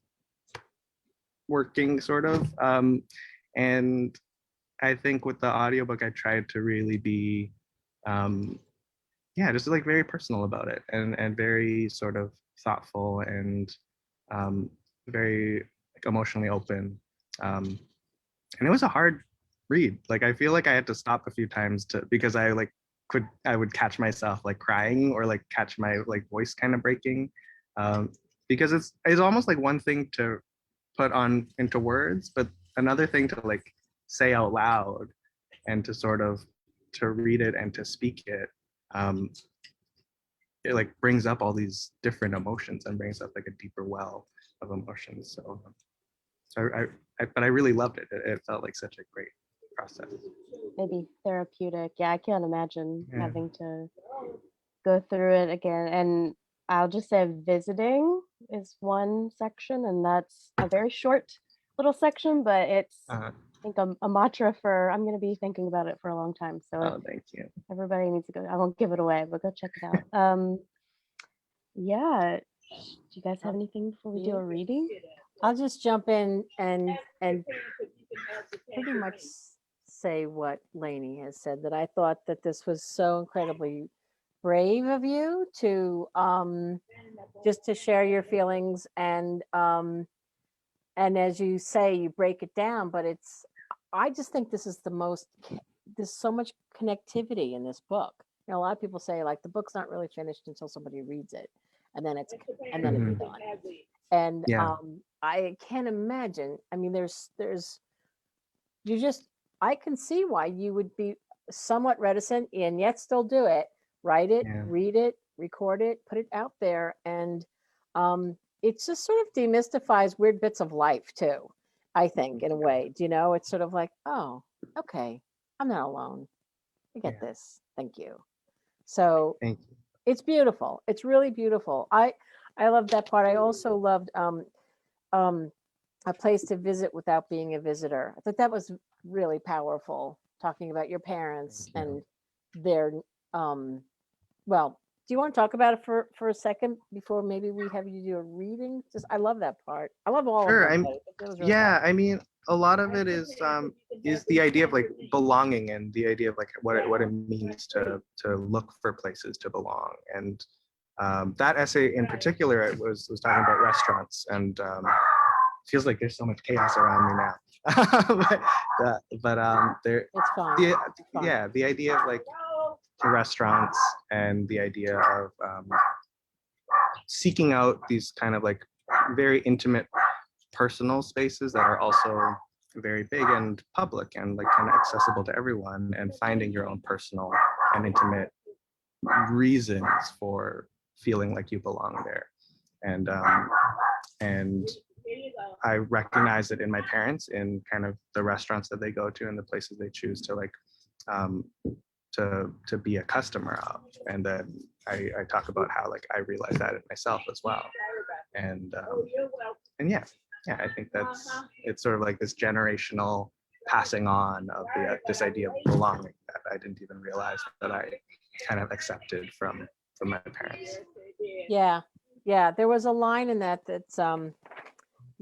working sort of. And I think with the audiobook, I tried to really be, just like very personal about it and very sort of thoughtful and very like emotionally open. And it was a hard read. Like, I feel like I had to stop a few times because I like I would catch myself like crying or like catch my like voice kind of breaking, because it's almost like one thing to put on into words, but another thing to like say out loud and to sort of to read it and to speak it. It like brings up all these different emotions and brings up like a deeper well of emotions. So but I really loved it. It felt like such a great process. Maybe therapeutic. Yeah, I can't imagine Yeah. having to go through it again. And I'll just say visiting is one section, and that's a very short little section, but it's I think a mantra for I'm going to be thinking about it for a long time. So Oh, thank you. everybody needs to go. I won't give it away, but go check it out. Yeah. Do you guys have anything before we do a reading? I'll just jump in and pretty much say what Lainey has said, that I thought that this was so incredibly brave of you to just to share your feelings, and as you say, you break it down, but I just think this is there's so much connectivity in this book. You know, a lot of people say like the book's not really finished until somebody reads it, and then it's done. And Yeah. I can't imagine. I mean, I can see why you would be somewhat reticent and yet still do it. Write it, Yeah. read it, record it, put it out there, and it just sort of demystifies weird bits of life too. I think, in a way, you know, it's sort of like, oh, okay, I'm not alone. I get this. Thank you. So Thank you. it's beautiful. It's really beautiful. I love that part. I also loved a place to visit without being a visitor. I thought that was really powerful, talking about your parents and their well, do you want to talk about it for a second before maybe we have you do a reading? Just I love that part. I love all Sure. of them. But it was really Yeah, I mean, a lot of it is the idea of like belonging and the idea of like what it means to look for places to belong. And that essay in particular, it was talking about restaurants, and feels like there's so much chaos around me now. but there, it's fine. The idea of like restaurants and the idea of seeking out these kind of like very intimate personal spaces that are also very big and public and like kind of accessible to everyone, and finding your own personal and intimate reasons for feeling like you belong there. And I recognize it in my parents, in kind of the restaurants that they go to and the places they choose to like to be a customer of. And then I talk about how like I realize that in myself as well. And yeah, I think it's sort of like this generational passing on of this idea of belonging that I didn't even realize that I kind of accepted from my parents. Yeah. There was a line in that's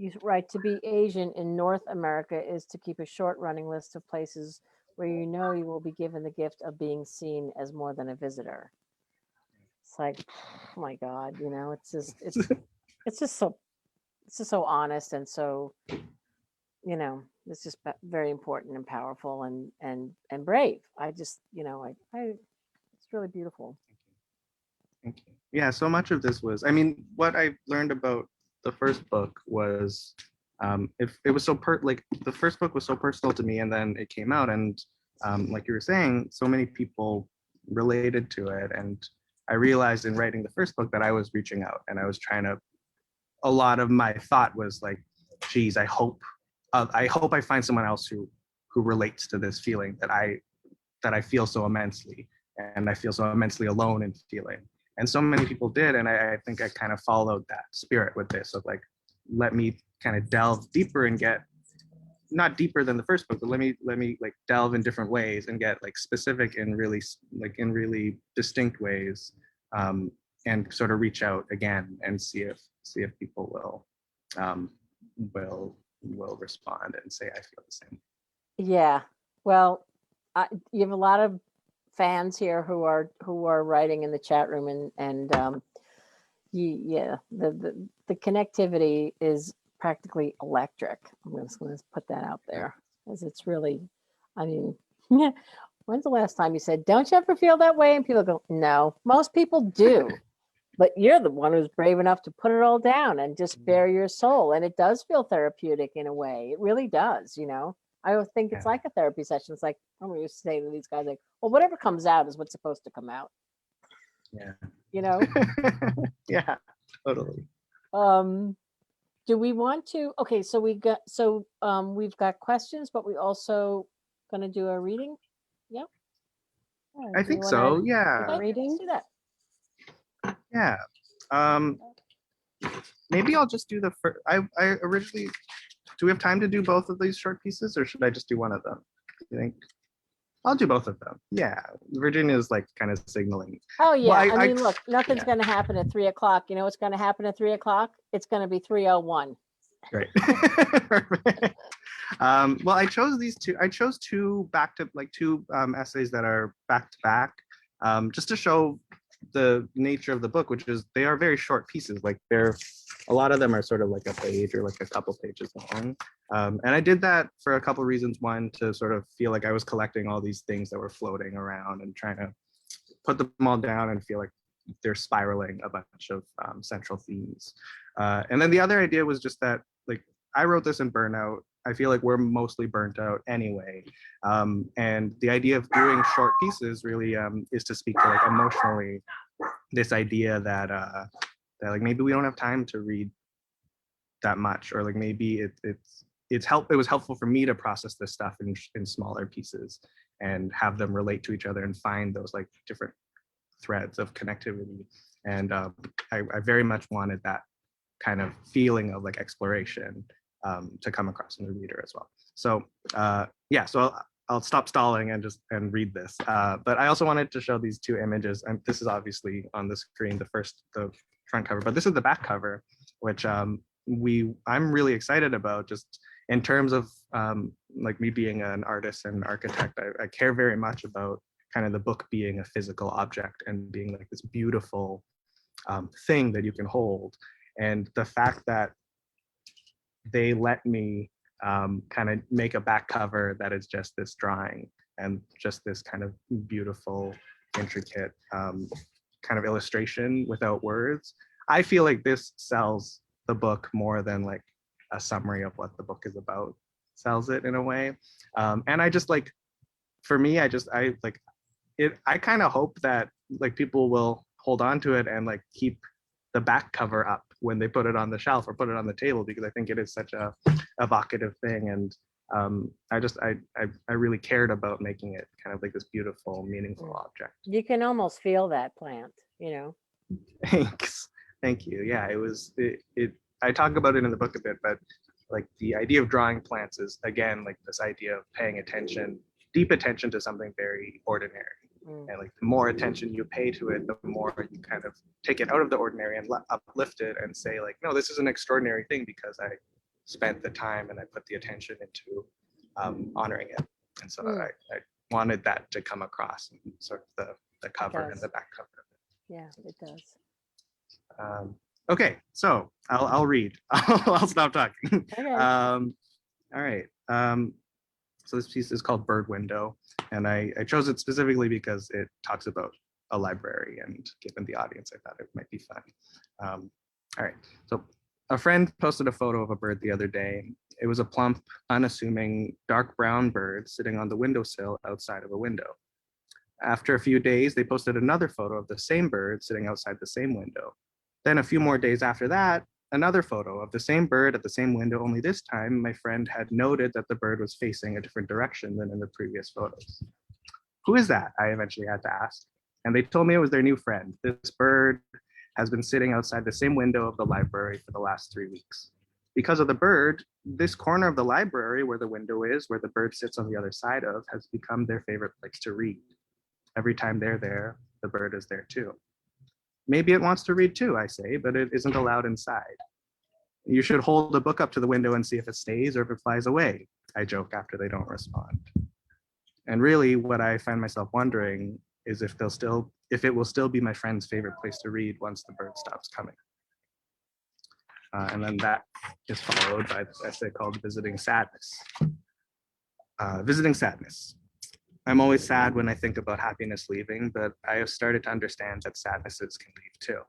you write, to be Asian in North America is to keep a short running list of places where you know you will be given the gift of being seen as more than a visitor. It's like, oh my God, you know, it's just so honest, and so, you know, it's just very important and powerful and brave. I just, you know, it's really beautiful. Thank you. Yeah, so much of this was, I mean, what I learned about the first book was, it was like the first book was so personal to me, and then it came out, and like you were saying, so many people related to it, and I realized in writing the first book that I was reaching out, and I was trying to. A lot of my thought was like, geez, I hope I find someone else who relates to this feeling that I feel so immensely, and I feel so immensely alone in feeling. And so many people did, and I think I kind of followed that spirit with this of like, let me kind of delve deeper and get, not deeper than the first book, but let me like delve in different ways and get like specific in really distinct ways, and sort of reach out again and see if people will respond and say I feel the same. Yeah, well, you have a lot of fans here who are writing in the chat room, and the connectivity is practically electric. I'm just going to put that out there, because it's really, I mean, When's the last time you said, don't you ever feel that way? And people go, no, most people do. But you're the one who's brave enough to put it all down and just bare your soul. And it does feel therapeutic in a way. It really does, you know. I always think it's like a therapy session. It's like, I'm used to saying to these guys, like, well, whatever comes out is what's supposed to come out. Yeah. You know? Yeah, totally. Do we want to, okay, so we've got questions, but we also gonna do a reading? Yeah. I think so. Yeah. Okay, Reading? let's do that. Yeah. Maybe I'll just do the first. I originally, do we have time to do both of these short pieces, or should I just do one of them? You think? I'll do both of them. Yeah. Virginia's like kind of signaling. Oh yeah. Well, I mean, look, nothing's gonna happen at 3 o'clock. You know what's gonna happen at 3 o'clock? It's gonna be 3:01. Great. Well, I chose these two. I chose two essays that are back to back, just to show the nature of the book, which is they are very short pieces. Like a lot of them are sort of like a page or like a couple pages long. And I did that for a couple reasons. One, to sort of feel like I was collecting all these things that were floating around and trying to put them all down and feel like they're spiraling a bunch of central themes. And then the other idea was just that, like, I wrote this in burnout. I feel like we're mostly burnt out anyway. And the idea of doing short pieces really is to speak to, like, emotionally, this idea that like maybe we don't have time to read that much, or like maybe it was helpful for me to process this stuff in smaller pieces and have them relate to each other and find those like different threads of connectivity. And I very much wanted that kind of feeling of like exploration to come across in the reader as well. So yeah, so I'll stop stalling and read this. But I also wanted to show these two images, and this is obviously on the screen, the front cover, but this is the back cover, which I'm really excited about, just in terms of like me being an artist and an architect. I care very much about kind of the book being a physical object and being like this beautiful thing that you can hold. And the fact that they let me kind of make a back cover that is just this drawing and just this kind of beautiful, intricate kind of illustration without words. I feel like this sells the book more than like a summary of what the book is about sells it in a way. And I just like, for me, I kind of hope that like people will hold on to it and like keep the back cover up when they put it on the shelf or put it on the table, because I think it is such a evocative thing. And I really cared about making it kind of like this beautiful, meaningful object. You can almost feel that plant, you know. Thanks. Thank you. Yeah, I talk about it in the book a bit, but like the idea of drawing plants is, again, like this idea of paying attention, deep attention to something very ordinary. And like the more attention you pay to it, the more you kind of take it out of the ordinary and uplift it and say like, no, this is an extraordinary thing because I spent the time and I put the attention into honoring it. And so I wanted that to come across in sort of the cover and the back cover. Yeah, it does. Okay, so I'll read. I'll stop talking. Okay. All right. So this piece is called Bird Window, and I chose it specifically because it talks about a library, and given the audience, I thought it might be fun. All right, so a friend posted a photo of a bird the other day. It was a plump, unassuming, dark brown bird sitting on the windowsill outside of a window. After a few days, they posted another photo of the same bird sitting outside the same window. Then a few more days after that, another photo of the same bird at the same window, only this time my friend had noted that the bird was facing a different direction than in the previous photos. Who is that? I eventually had to ask. And they told me it was their new friend. This bird has been sitting outside the same window of the library for the last 3 weeks. Because of the bird, this corner of the library where the window is, where the bird sits on the other side of, has become their favorite place to read. Every time they're there, the bird is there too. Maybe it wants to read too, I say, but it isn't allowed inside. You should hold the book up to the window and see if it stays or if it flies away, I joke after they don't respond. And really what I find myself wondering is if it will still be my friend's favorite place to read once the bird stops coming. And then that is followed by this essay called Visiting Sadness. Visiting Sadness. I'm always sad when I think about happiness leaving, but I have started to understand that sadnesses can leave too.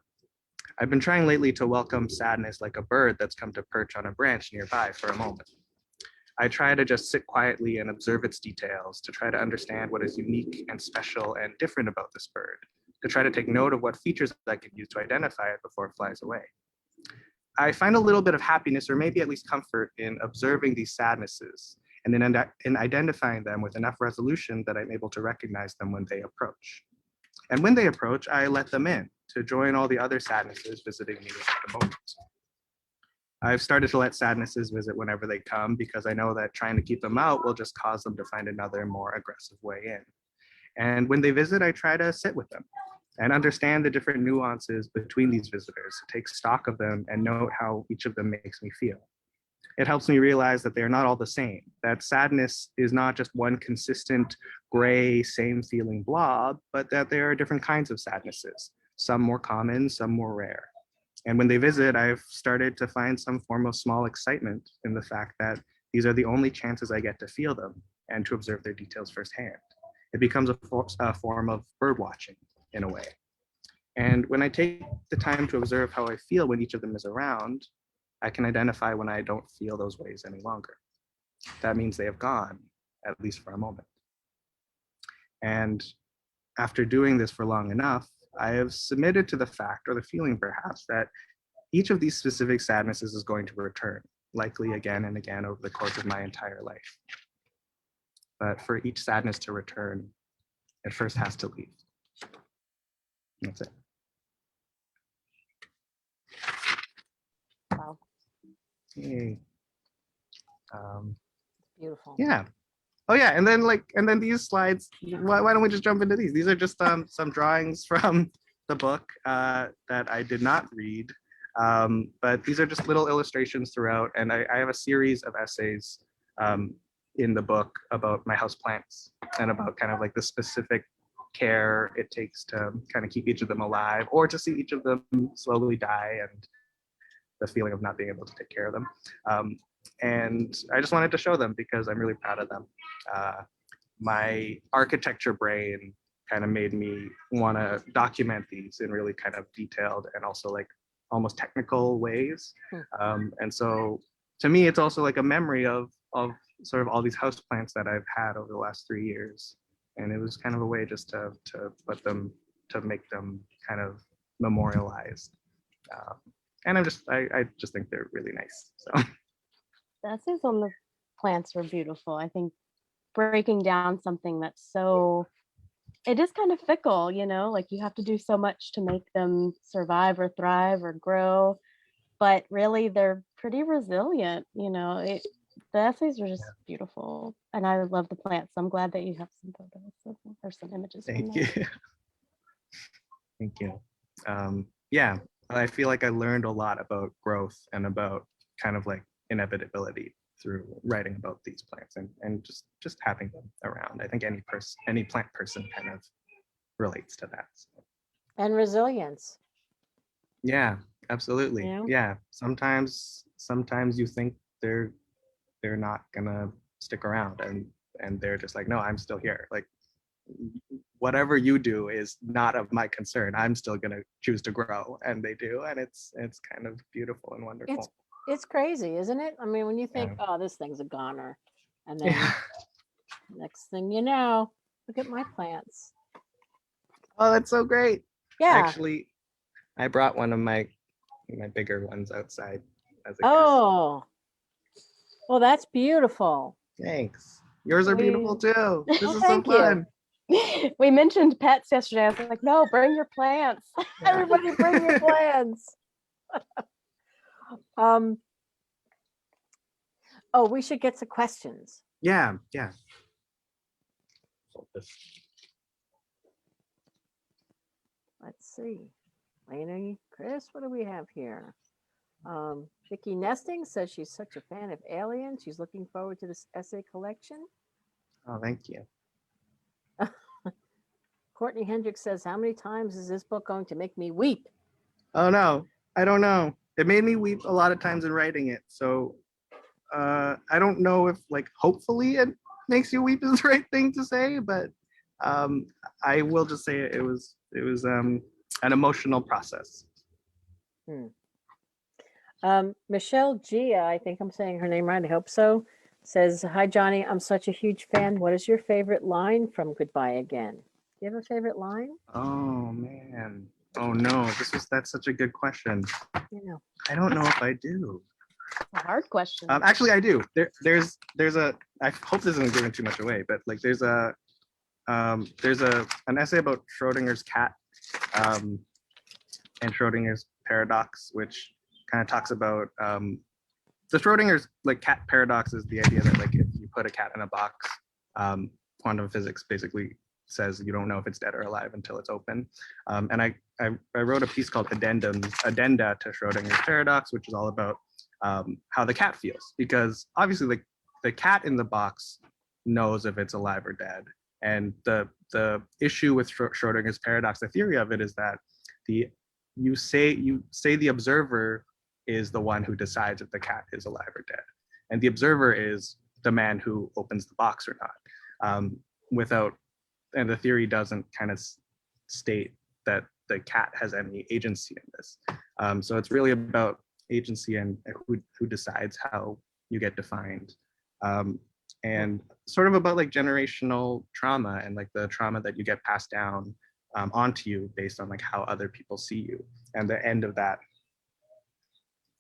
I've been trying lately to welcome sadness like a bird that's come to perch on a branch nearby for a moment. I try to just sit quietly and observe its details, to try to understand what is unique and special and different about this bird, to try to take note of what features I can use to identify it before it flies away. I find a little bit of happiness, or maybe at least comfort, in observing these sadnesses and in identifying them with enough resolution that I'm able to recognize them when they approach. And when they approach, I let them in to join all the other sadnesses visiting me at the moment. I've started to let sadnesses visit whenever they come, because I know that trying to keep them out will just cause them to find another more aggressive way in. And when they visit, I try to sit with them and understand the different nuances between these visitors, take stock of them and note how each of them makes me feel. It helps me realize that they're not all the same, that sadness is not just one consistent gray, same feeling blob, but that there are different kinds of sadnesses, some more common, some more rare. And when they visit, I've started to find some form of small excitement in the fact that these are the only chances I get to feel them and to observe their details firsthand. It becomes a form of bird watching in a way. And when I take the time to observe how I feel when each of them is around, I can identify when I don't feel those ways any longer. That means they have gone, at least for a moment. And after doing this for long enough, I have submitted to the fact, or the feeling perhaps, that each of these specific sadnesses is going to return, likely again and again over the course of my entire life. But for each sadness to return, it first has to leave. That's it. Wow. Yay. Beautiful. Yeah. Oh yeah, and then these slides. Why don't we just jump into these? These are just some drawings from the book that I did not read, but these are just little illustrations throughout. And I have a series of essays in the book about my house plants and about kind of like the specific care it takes to kind of keep each of them alive, or to see each of them slowly die, and the feeling of not being able to take care of them. And I just wanted to show them because I'm really proud of them. My architecture brain kind of made me want to document these in really kind of detailed and also like almost technical ways. And so to me, it's also like a memory of sort of all these houseplants that I've had over the last 3 years. And it was kind of a way just to put them, to make them kind of memorialized. And I just think they're really nice. So The essays on the plants were beautiful. I think breaking down something that's so, it is kind of fickle, you know, like you have to do so much to make them survive or thrive or grow, but really they're pretty resilient, you know. The essays were just beautiful, and I love the plants. So I'm glad that you have some photos or some images. thank you. Thank you. Yeah, I feel like I learned a lot about growth and about kind of like inevitability through writing about these plants and just having them around. I think any plant person kind of relates to that. So. And resilience. Yeah, absolutely. Yeah. Yeah. Sometimes you think they're not gonna stick around, and they're just like, no, I'm still here. Like whatever you do is not of my concern. I'm still gonna choose to grow, and they do, and it's kind of beautiful and wonderful. It's crazy, isn't it? I mean, when you think, Yeah. oh, this thing's a goner, and then Yeah. next thing you know, look at my plants. Oh, that's so great. Yeah. Actually, I brought one of my bigger ones outside as a Oh, well, that's beautiful. gift. Thanks. Yours are beautiful too. This is so thank you. fun. We mentioned pets yesterday. I was like, no, bring your plants. Everybody bring your plants. Oh, we should get to questions. Yeah. Let's see. Lainey, Chris, what do we have here? Vicky Nesting says she's such a fan of Alien. She's looking forward to this essay collection. Oh, thank you. Courtney Hendricks says, how many times is this book going to make me weep? Oh no, I don't know. It made me weep a lot of times in writing it. So I don't know if like hopefully it makes you weep is the right thing to say, but I will just say it was an emotional process. Michelle Gia, I think I'm saying her name right, I hope so, says, "Hi, Jonny, I'm such a huge fan. What is your favorite line from Goodbye Again?" Do you have a favorite line? Oh, man. Oh, no. That's such a good question. Yeah. I don't know if I do. A hard question. Actually, I do. There's a, I hope this isn't giving too much away, but like there's an essay about Schrodinger's cat and Schrodinger's paradox, which kind of talks about the Schrodinger's like cat paradox is the idea that like if you put a cat in a box, quantum physics basically says you don't know if it's dead or alive until it's open. And I wrote a piece called Addenda to Schrodinger's paradox, which is all about how the cat feels, because obviously like the cat in the box knows if it's alive or dead. And the issue with Schrodinger's paradox, the theory of it is that you say the observer is the one who decides if the cat is alive or dead, and the observer is the man who opens the box or not. And the theory doesn't kind of state that the cat has any agency in this. So it's really about agency and who decides how you get defined. And sort of about like generational trauma and like the trauma that you get passed down onto you based on like how other people see you. And the end of that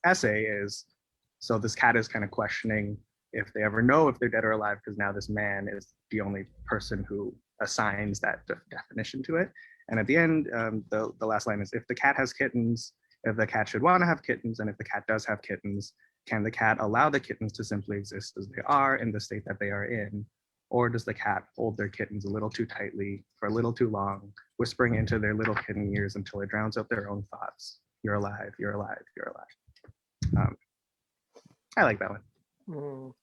essay is, so this cat is kind of questioning if they ever know if they're dead or alive, because now this man is the only person who assigns that definition to it. And at the end, the last line is, if the cat has kittens, if the cat should want to have kittens, and if the cat does have kittens, can the cat allow the kittens to simply exist as they are in the state that they are in? Or does the cat hold their kittens a little too tightly for a little too long, whispering into their little kitten ears until it drowns out their own thoughts? You're alive, you're alive, you're alive. I like that one.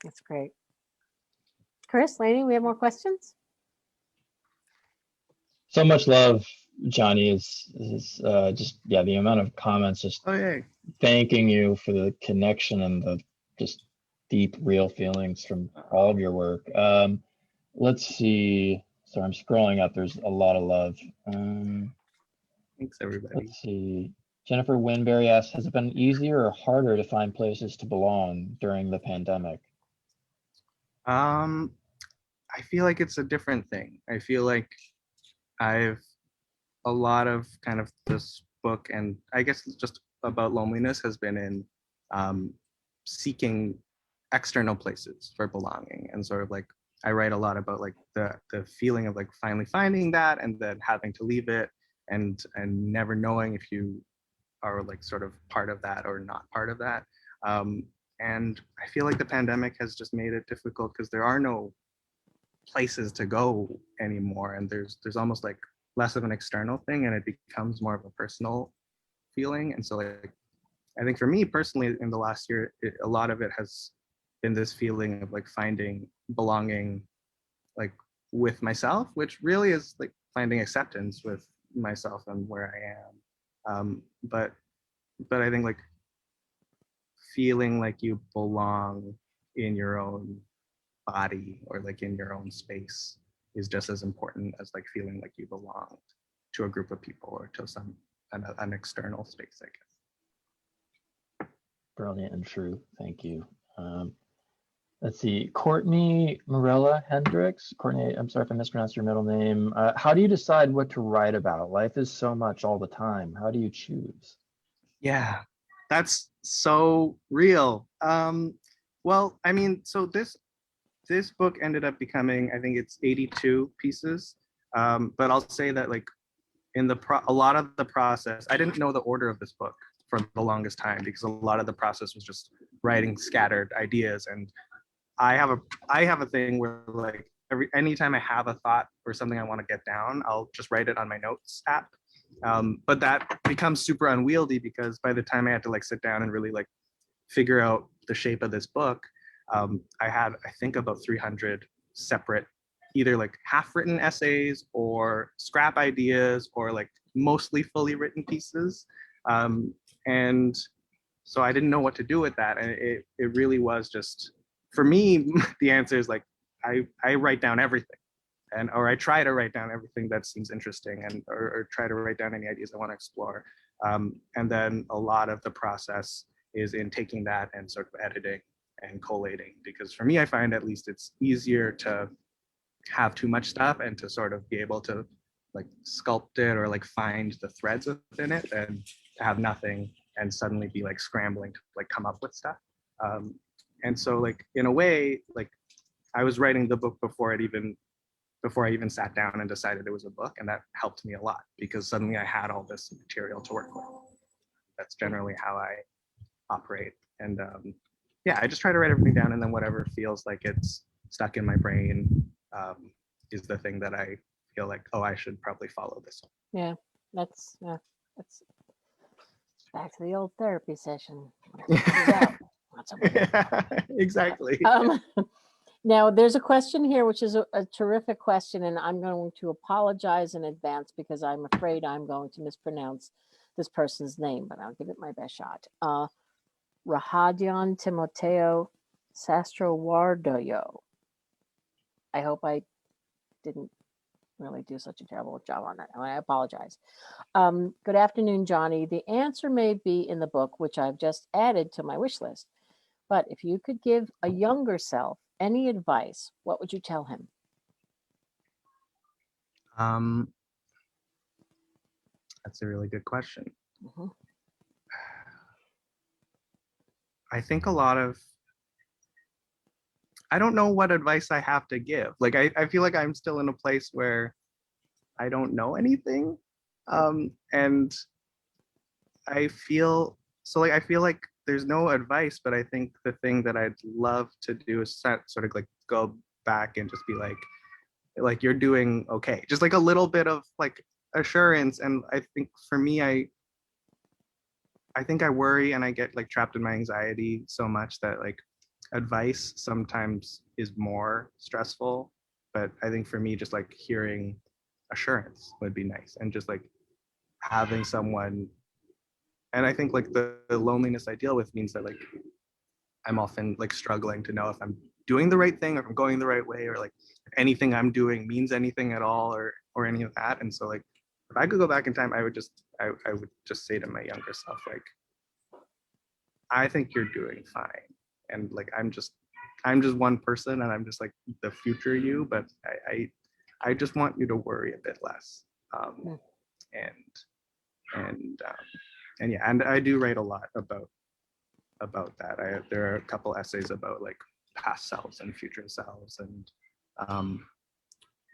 That's great. Chris, Lainey, we have more questions? So much love, Jonny, is just, yeah, the amount of comments just thanking you for the connection and the just deep, real feelings from all of your work. Let's see. Sorry, I'm scrolling up. There's a lot of love. Thanks, everybody. Let's see. Jennifer Winberry asks, has it been easier or harder to find places to belong during the pandemic? I feel like it's a different thing. I feel like a lot of kind of this book, and I guess it's just about loneliness, has been in seeking external places for belonging. And sort of like, I write a lot about like the feeling of like finally finding that and then having to leave it and never knowing if you are like sort of part of that or not part of that. And I feel like the pandemic has just made it difficult because there are no places to go anymore, and there's almost like less of an external thing, and it becomes more of a personal feeling. And so like, I think for me personally in the last year, a lot of it has been this feeling of like finding belonging like with myself, which really is like finding acceptance with myself and where I am. But I think like feeling like you belong in your own body or like in your own space is just as important as like feeling like you belong to a group of people or to an external space, I guess. Brilliant and true. Thank you. Let's see. Courtney Morella Hendricks. Courtney, I'm sorry if I mispronounced your middle name. How do you decide what to write about? Life is so much all the time. How do you choose? Yeah, that's so real. Well, I mean, so this book ended up becoming, I think it's 82 pieces. But I'll say that like in a lot of the process, I didn't know the order of this book for the longest time because a lot of the process was just writing scattered ideas. And I have a thing where like anytime I have a thought or something I want to get down, I'll just write it on my notes app. But that becomes super unwieldy because by the time I had to like sit down and really like figure out the shape of this book, I had, I think, about 300 separate, either like half-written essays or scrap ideas or like mostly fully written pieces. And so I didn't know what to do with that. And it really was just, for me, the answer is like, I write down everything. Or I try to write down everything that seems interesting, and or try to write down any ideas I want to explore. And then a lot of the process is in taking that and sort of editing and collating, because for me, I find at least it's easier to have too much stuff and to sort of be able to like sculpt it or like find the threads within it, than to have nothing and suddenly be like scrambling to like come up with stuff. And so like in a way, like I was writing the book before I even sat down and decided it was a book, and that helped me a lot because suddenly I had all this material to work with. That's generally how I operate. And yeah, I just try to write everything down, and then whatever feels like it's stuck in my brain is the thing that I feel like, oh, I should probably follow this one. Yeah, that's back to the old therapy session. Exactly. Now, there's a question here, which is a terrific question, and I'm going to apologize in advance because I'm afraid I'm going to mispronounce this person's name, but I'll give it my best shot. Rahadion Timoteo Sastrowardoyo. I hope I didn't really do such a terrible job on that. I apologize. Good afternoon, Jonny. The answer may be in the book, which I've just added to my wish list. But if you could give a younger self any advice, what would you tell him? That's a really good question. Mm-hmm. I think I don't know what advice I have to give. Like, I feel like I'm still in a place where I don't know anything. And I feel like there's no advice, but I think the thing that I'd love to do is sort of like go back and just be like you're doing okay. Just like a little bit of like assurance. And I think for me, I think I worry and I get like trapped in my anxiety so much that like advice sometimes is more stressful. But I think for me, just like hearing assurance would be nice, and just like having someone. And I think like the loneliness I deal with means that like I'm often like struggling to know if I'm doing the right thing, or if I'm going the right way, or like if anything I'm doing means anything at all, or any of that. And so like if I could go back in time, I would just say to my younger self, like, I think you're doing fine. And like I'm just one person, and I'm just like the future you, but I just want you to worry a bit less. And yeah, and I do write a lot about that. There are a couple essays about like past selves and future selves, and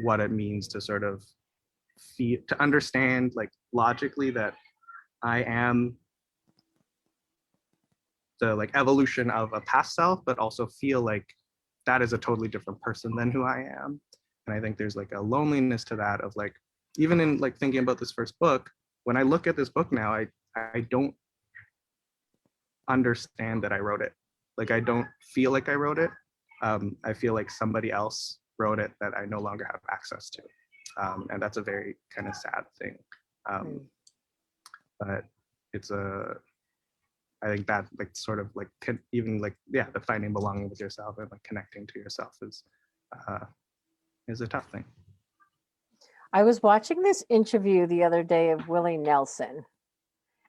what it means to sort of to understand like logically that I am the like evolution of a past self, but also feel like that is a totally different person than who I am. And I think there's like a loneliness to that of like, even in like thinking about this first book, when I look at this book now, I don't understand that I wrote it. Like, I don't feel like I wrote it. I feel like somebody else wrote it that I no longer have access to. And that's a very kind of sad thing. But it's I think that like sort of like even like, yeah, the finding belonging with yourself and like connecting to yourself is a tough thing. I was watching this interview the other day of Willie Nelson,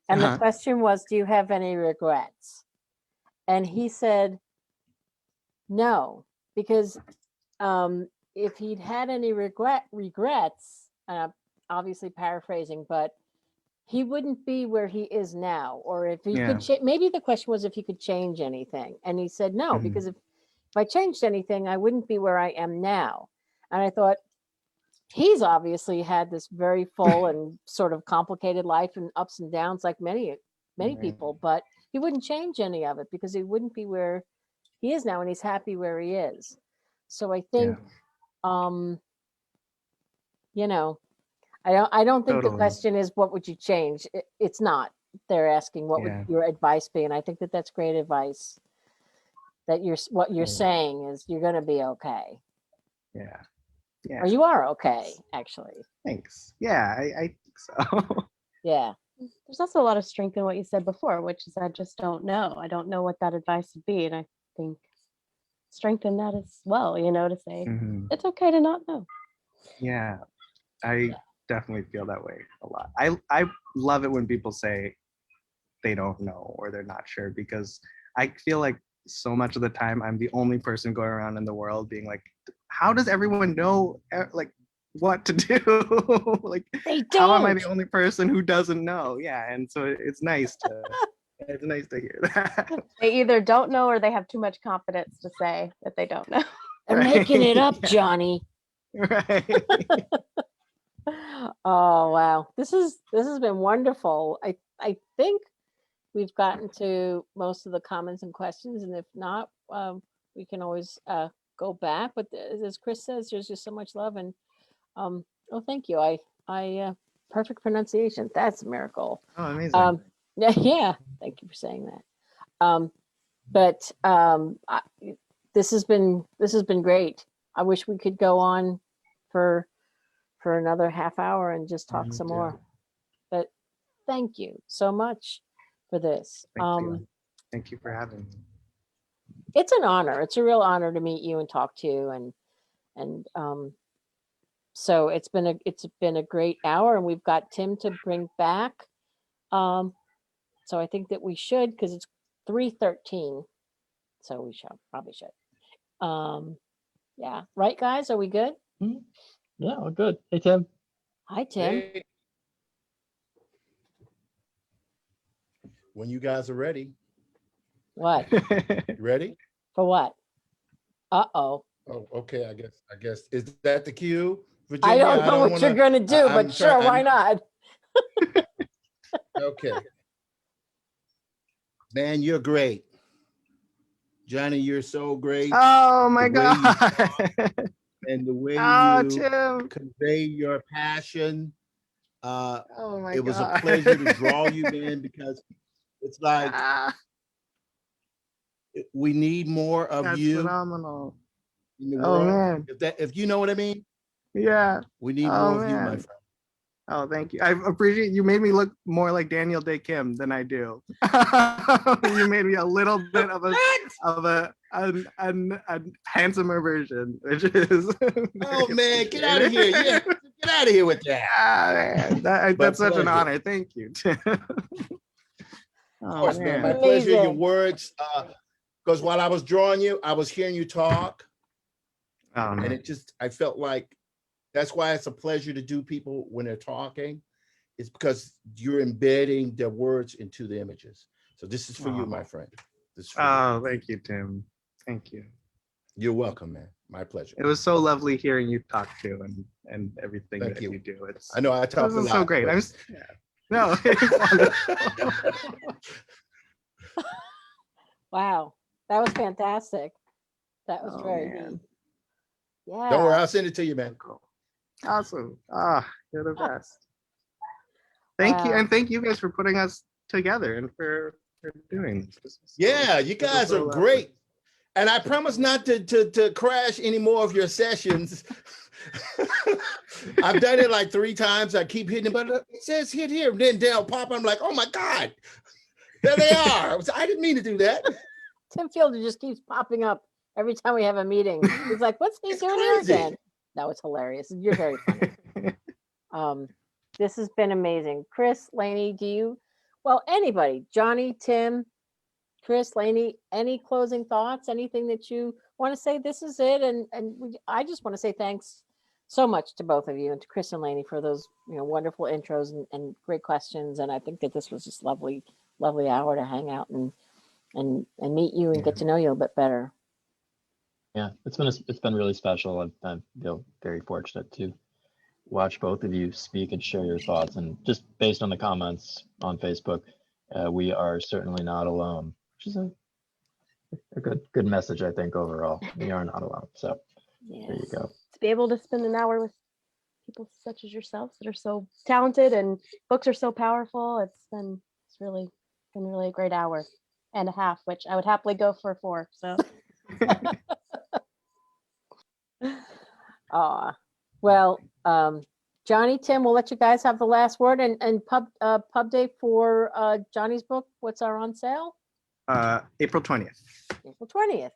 and the question was, do you have any regrets? And he said, no, because if he'd had any regrets, and I'm obviously paraphrasing, but he wouldn't be where he is now. Or if he could, maybe the question was if he could change anything. And he said, no, because if I changed anything, I wouldn't be where I am now. And I thought, he's obviously had this very full and sort of complicated life and ups and downs like many people, but he wouldn't change any of it because he wouldn't be where he is now, and he's happy where he is. So I think, you know, I don't think the question is what would you change. It's not. They're asking what would your advice be, and I think that that's great advice. That what you're saying is you're going to be okay. Yeah. Or you are okay, actually. Thanks. Yeah, I think so. Yeah. There's also a lot of strength in what you said before, which is I just don't know. I don't know what that advice would be. And I think strength in that as well, to say it's okay to not know. Yeah, I definitely feel that way a lot. I love it when people say they don't know or they're not sure, because I feel like so much of the time I'm the only person going around in the world being like, how does everyone know like what to do? Like, how am I the only person who doesn't know? Yeah, and so it's nice to hear that. They either don't know or they have too much confidence to say that they don't know. They're making it up, Johnny. Right. Oh wow, this has been wonderful. I think we've gotten to most of the comments and questions, and if not, we can always go back. But as Chris says, there's just so much love, and oh, thank you. I perfect pronunciation. That's a miracle. Oh, amazing. Yeah. Thank you for saying that. But this has been great. I wish we could go on for another half hour and just talk some more. But thank you so much for this. Thank you for having me. It's an honor. It's a real honor to meet you and talk to you, and so it's been a great hour, and we've got Tim to bring back. So I think that we should, because it's 3:13. So we probably should. Yeah. Right, guys? Are we good? Yeah, we're good. Hey, Tim. Hi, Tim. Hey. When you guys are ready. What? You ready? For what? Uh-oh. Oh, okay. I guess is that the cue? Virginia, I don't know what you're going to do, but sure, why not? Okay. Man, you're great. Johnny, you're so great. Oh my God. And the way Tim. convey your passion. Oh my it was God. a pleasure to draw you in, because it's like we need more of That's you. Phenomenal. In the Oh world. man. If you know what I mean. Yeah. We need more of you, my friend. Oh, thank you. I appreciate you. Made me look more like Daniel Day Kim than I do. You made me a little bit of a handsomer version, which is. Oh man, get out of here! Yeah, get out of here with that. Man, that's such an honor. Thank you. Of course, man. My pleasure. Your words. Because while I was drawing you, I was hearing you talk, and I felt like. That's why it's a pleasure to do people when they're talking. It's because you're embedding their words into the images. So this is for you, my friend. This is for you. Thank you, Tim. Thank you. You're welcome, man. My pleasure. It was so lovely hearing you talk too, and everything that you do. I know I talk a lot. So great. But... No. Wow, that was fantastic. That was very neat. Yeah. Don't worry, I'll send it to you, man. Cool. Awesome. You're the best. Thank you, and thank you guys for putting us together and for doing this. Yeah, you guys are great. And I promise not to crash any more of your sessions. I've done it like 3 times. I keep hitting it, but it says hit here. Then they'll pop. I'm like, oh my God, there they are. I didn't mean to do that. Tim Fielder just keeps popping up every time we have a meeting. He's like, what's he doing here again? That was hilarious. You're very funny. This has been amazing. Chris, Lainey, anybody, Johnny, Tim, Chris, Lainey, any closing thoughts? Anything that you want to say? This is it. I just want to say thanks so much to both of you, and to Chris and Lainey for those wonderful intros and great questions. And I think that this was just lovely hour to hang out and meet you and get to know you a bit better. Yeah, it's been really special. I feel very fortunate to watch both of you speak and share your thoughts. And just based on the comments on Facebook, we are certainly not alone, which is a good message, I think, overall. We are not alone. So There you go. To be able to spend an hour with people such as yourselves that are so talented and books are so powerful, it's really been a great hour and a half, which I would happily go for 4. So. Jonny, Tim, we'll let you guys have the last word, and pub date for Jonny's book. What's our on sale? April 20th. April 20th.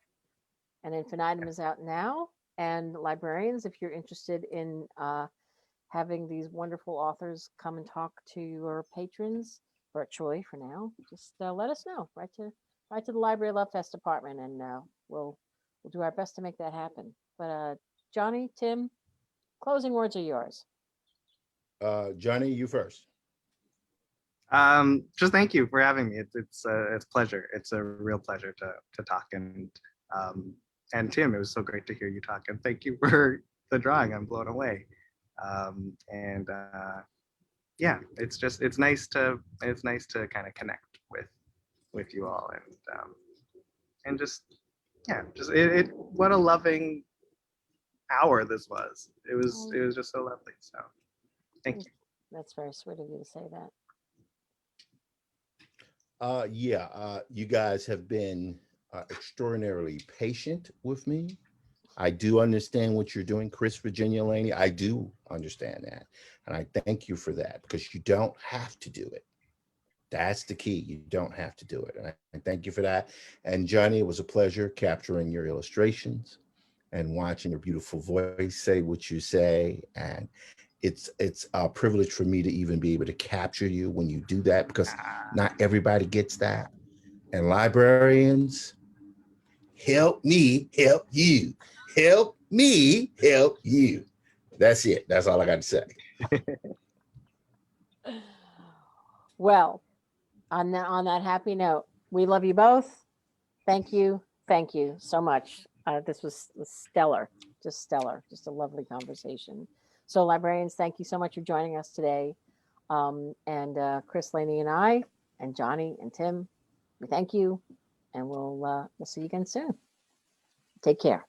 And Infinitum is out now. And librarians, if you're interested in having these wonderful authors come and talk to your patrons virtually for now, just let us know. Write to the Library Love Fest department, and we'll do our best to make that happen. But Jonny, Tim, closing words are yours. Jonny, you first. Just thank you for having me. It's a pleasure. It's a real pleasure to talk, and Tim, it was so great to hear you talk, and thank you for the drawing. I'm blown away. Yeah, it's nice to kind of connect with you all, and just it what a loving hour this was. It was just so lovely. So thank you. That's very sweet of you to say that. You guys have been extraordinarily patient with me. I do understand what you're doing, Chris, Virginia, Laney. I do understand that. And I thank you for that, because you don't have to do it. That's the key. You don't have to do it. And I thank you for that. And Jonny, it was a pleasure capturing your illustrations and watching your beautiful voice say what you say. And it's a privilege for me to even be able to capture you when you do that, because not everybody gets that. And librarians, help me help you. Help me help you. That's it. That's all I got to say. Well, on that happy note, we love you both. Thank you so much. This was stellar, just a lovely conversation. So librarians, thank you so much for joining us today. And Chris, Laney, and I, and Jonny and Tim, we thank you, and we'll see you again soon. Take care.